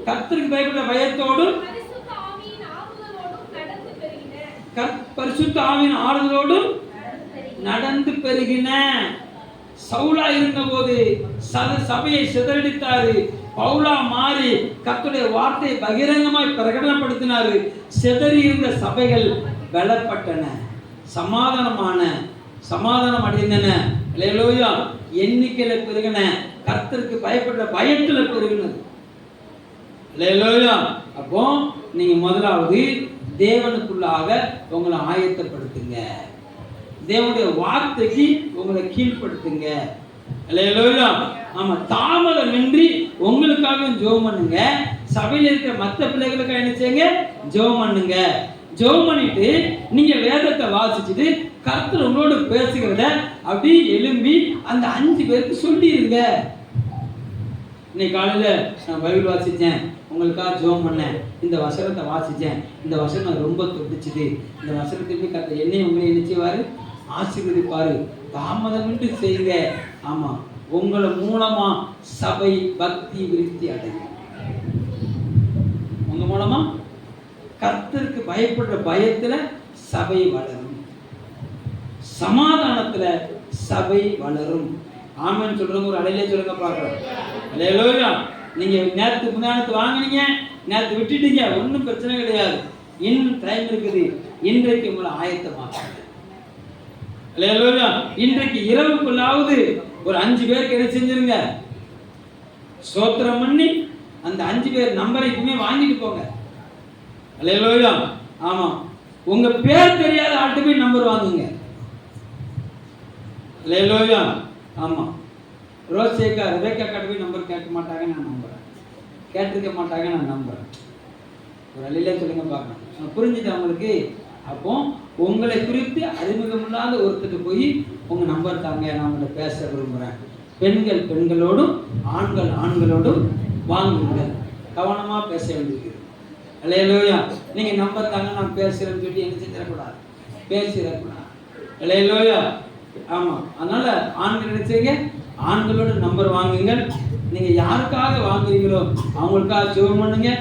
கர்த்தருக்கு பயப்படுற பயத்தோடும் பரிசுத்த ஆவியின் ஆறுதலோடும் நடந்து பெருகின. சவுலா இருந்த போது சபையை சிதறடித்தாரு. பவுலா மாறி கர்த்தருடைய வார்த்தையை பகிரங்கமாய் பிரகடனப்படுத்தினாரு. சிதறி இருந்த சபைகள் பலப்பட்டன, சமாதானம் அடைந்தன. அல்லேலூயா. எண்ணிக்கையில பெருகின, கர்த்தருக்கு பயப்படுற பயத்துல பெருகினது. அல்லேலூயா. அப்போ நீங்க முதலாவது தேவனுக்குள்ளாக உங்களை ஆயத்தப்படுத்துங்க, தேவனுடைய வார்த்தைக்கு உங்களை கீழ்ப்படுத்துங்க. அல்லேலூயா. ஆமா, தாமதமின்றி உங்களுக்காக ஜெபம் பண்ணுங்க. சபையில் இருக்கிற மற்ற பிள்ளைகளுக்காக என்ன செய்யுங்க, ஜெபம் பண்ணுங்க. ஜெபம் பண்ணிட்டு நீங்க வேதத்தை வாசிச்சுட்டு கர்த்தர் உங்களோடு பேசுகிறத அப்படி எழும்பி அந்த 5 பேருக்கு சொல்லிடுங்க. இன்னைக்கு காலையில நான் பைபிள் வாசிச்சேன், உங்களுக்காக ஜெபம் பண்ணேன், இந்த வசனத்தை வாசிச்சேன், இந்த வசனம் ரொம்ப தொட்டுச்சுது, இந்த வசனத்திற்கு கர்த்தர் என்னை உங்களை என்ன செய்வாரு, ஆசீர்வதிப்பாரு. தாமதமின்றி செய்யுங்க. ஆமா, உங்களை மூலமா சபை பக்தி விருத்தி அடையும். உங்க மூலமா கர்த்தருக்கு பயப்படுற பயத்துல சபை வளரும், சமாதானத்துல சபை வளரும். ஆமென் சொல்றவங்க ஒரு அலையிலே சொல்லுங்க பார்க்கலாம். அல்லேலூயா. நீங்க நேத்து முந்தானத்து வாங்கினீங்க, நேத்து விட்டுட்டீங்க, ஒன்றும் பிரச்சனை கிடையாது. இன்னும் டைம் இருக்குது. இன்றைக்கு உங்களை ஆயத்தமாக்குங்க. அல்லேலூயா. இன்றைக்கு இரவுக்குள்ளாவது ஒரு 5 பேருக்கு என்ன செஞ்சிருங்க, ஸ்தோத்திரம் பண்ணி அந்த 5 பேர் நம்பரைக்குமே வாங்கிட்டு போங்க. அல்லேலூயா. ஆமா, உங்க பேர் தெரியாத ஆட்டு போய் நம்பர் வாங்குங்க. அல்லேலூயா. ஆமா, ரோசேக்கா ரெபேக்கா கிட்ட போய் நம்பர் கேட்க மாட்டாங்க, நான் நம்புறேன். கேட்டிருக்க மாட்டாங்க, நான் நம்புறேன். ஒரு அல்லேலூயா சொல்லுங்க பார்க்கலாம். புரிஞ்சுட்டு அவங்களுக்கு. அப்போ உங்களை குறித்து அறிமுகம் இல்லாத ஒருத்தருக்கு போய் உங்க நம்பர் தாங்க, நான் உங்கள்கிட்ட பேச விரும்புகிறேன். பெண்கள் பெண்களோடும் ஆண்கள் ஆண்களோடும் வாங்குங்க. கவனமா பேச வேண்டியது. அல்லேலூயா. நீங்க நம்பர் தாங்க, நான் பேசுறேன்னு சொல்லி என்ன செஞ்சிடக்கூடாது, பேசிடக்கூடாது. அல்லேலூயா. ஆமா, அதனால ஆண்கள் நினைச்சீங்க, ஆண்களோட நம்பர் வாங்குங்க. நீங்க யாருக்காக வாங்குறீங்களோ அவங்களுக்காக ஜெபம் பண்ணுங்க.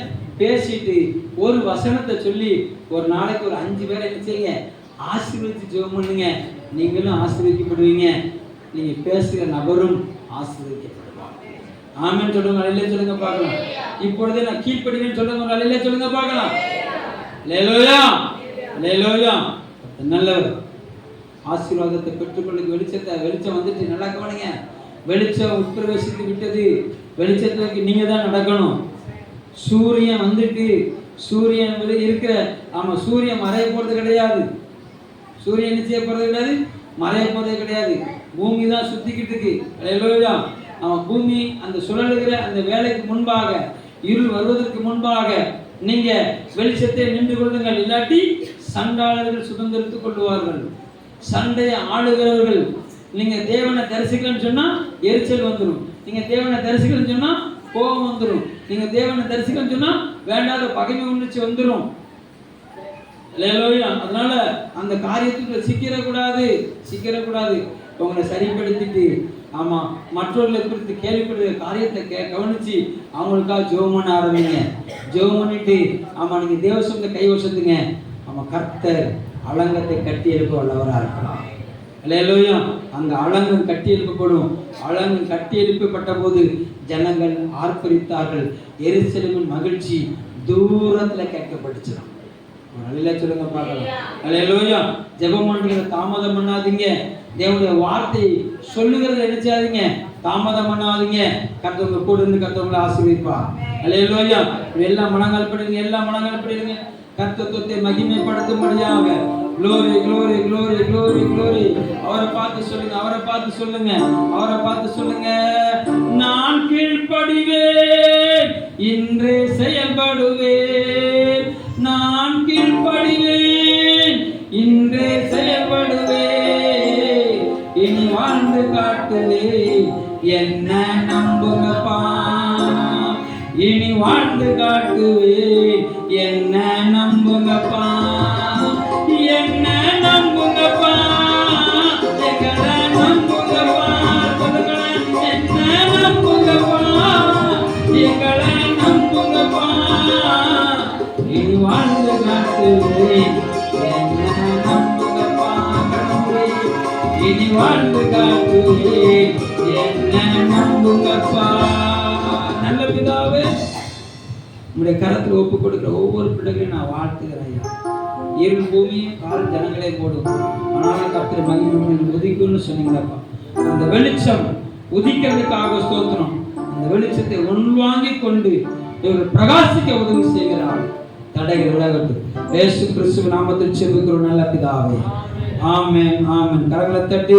பேசிட்டு ஒரு வசனத்தை சொல்லி ஒரு நாளைக்கு ஒரு 5 பேரை என்ன செய்யுங்க, ஆசீர்வதித்து ஜெபம் பண்ணுங்க. நீங்களும் ஆசீர்வதிக்கப்படுவீங்க, நீங்க பேசுகிற நபரும் ஆசீர்வதிக்கப்படுவாங்க. ஆமென் சொல்லுங்க. அல்லேலூயா சொல்லுங்க பார்க்கலாம். இப்பொழுதே நான் கீழ்ப்படிவேன்னு சொல்லுங்க. அல்லேலூயா சொல்லுங்க பார்க்கலாம். அல்லேலூயா. அல்லேலூயா. நல்லவர். ஆசீர்வாதத்தை பெற்றுக்கொள்ளுங்க. வெளிச்சம் வந்துட்டு நல்லா கவனிங்க. வெளிச்சம் உட்பிரவேசித்து விட்டது. வெளிச்சத்துக்கு நீங்க தான் நடக்கணும். சூரியன் வந்துட்டு, சூரியன் இருக்கிற, ஆமா, சூரியன் மறைய போறது கிடையாது. சூரியன் என்ன செய்ய போறது கிடையாது, மறைய போறது கிடையாது. பூமி தான் சுத்திக்கிட்டு இருக்கு. அல்லேலூயா. ஆமா, பூமி அந்த சுழலுகிற அந்த வேலைக்கு முன்பாக, இருள் வருவதற்கு முன்பாக நீங்க வெளிச்சத்தை நின்று கொள்ளுங்கள். இல்லாட்டி சண்டாளர்கள் சுதந்திரத்துக் கொள்வார்கள். சண்டையை ஆளுகிறவர்கள். நீங்க தேவனை தரிசிக்கலன்னு சொன்னா எரிச்சல் வந்துடும். நீங்க தேவனை தரிசிக்கலன்னு சொன்னா கோபம் வந்துடும். நீங்க தேவனை தரிசிக்கலன்னு சொன்னா வேண்டாத பகைமை உணர்ச்சி வந்துடும். அல்லேலூயா. அதனால அந்த காரியத்துக்கு சிக்கிடக்கூடாது. உங்களை சரிப்படுத்திட்டு ஆமா, மற்றவர்களை குறித்து கேள்விப்படுற காரியத்தை கவனிச்சு அவங்களுக்காக ஜெபம் பண்ண ஆரம்பிங்க. ஜெபம் பண்ணிட்டு ஆமா நீங்க தேவ சொந்த கை வசத்துங்க. ஆமா, கர்த்தர் அலங்கத்தை கட்டி எழுப்ப வல்லவரா இருக்கலாம். அல்லேலூயா. அங்க அலங்கம் கட்டி எழுப்பப்படும். அலங்கம் கட்டி எழுப்பப்பட்ட போது ஜனங்கள் ஆர்ப்பரித்தார்கள். எருசலேமின் மகிழ்ச்சி தூரத்துல கேட்கப்பட்டுச்சு. அல்லேலூயா சொல்லுங்க பார்க்கலாம். அல்லேலூயா. ஜெபம் பண்றத தாமதம் பண்ணாதீங்க. தேவனுடைய வார்த்தை சொல்லுகிறத என்ன செய்யாதீங்க, தாமதம் பண்ணாதீங்க. கர்த்தர் கூட இருந்து கர்த்தர் ஆசீர்வதிப்பார். அல்லேலூயா. எல்லாம் மனங்கால் படிங்க, எல்லாம் மனங்கால் படிங்க. கர்த்தத்துவத்தை மகிமைப்படுத்தும்படியாக glory glory glory glory glory. அவரை பார்த்து சொல்லுங்க, அவரை பார்த்து சொல்லுங்க, அவரை பார்த்து சொல்லுங்க. நான் கீழ்ப்படிவேன், இன்றே செயல்படுவேன். நான் கீழ்ப்படிவேன், இன்றே செயல்படுவேன். இனி வாழ்ந்து காட்டுவேன், என்ன நம்புங்கப்பா. இனி வாழ்ந்து காட்டுவேன், என்ன நம்புங்கப்பா. என்ன நம்புங்கப்பா, எங்களை நம்புங்கப்பா. என்ன நம்புங்கப்பா, எங்களை நம்புங்கப்பா. இனி வாழ்ந்து காட்டுவேன், என்ன நம்புங்கப்பா. இனி வாழ்ந்து காட்டுவேன், என்ன நம்புங்கப்பா. நல்ல பிதாவே, உங்களுடைய கரத்தில் ஒப்பு கொடுக்கிற ஒவ்வொரு பிள்ளைகளையும் நான் வாழ்த்துகிறேன் ஐயா. இருள் பூமியும் கால் ஜனங்களே போடும், ஆனாலும் கர்த்தர் மகிமை உதிக்கும்னு சொன்னீங்களப்பா. அந்த வெளிச்சம் உதிக்கிறதுக்காக ஸ்தோத்திரம். அந்த வெளிச்சத்தை உள்வாங்கிக் கொண்டு இவர் பிரகாசிக்க உதவி செய்கிறார். தடைகள் விலகட்டும். இயேசு கிறிஸ்துவின் நாமத்தில் ஜெபிக்கிறோம் நல்ல பிதாவே. ஆமென் ஆமென். கரங்களை தட்டி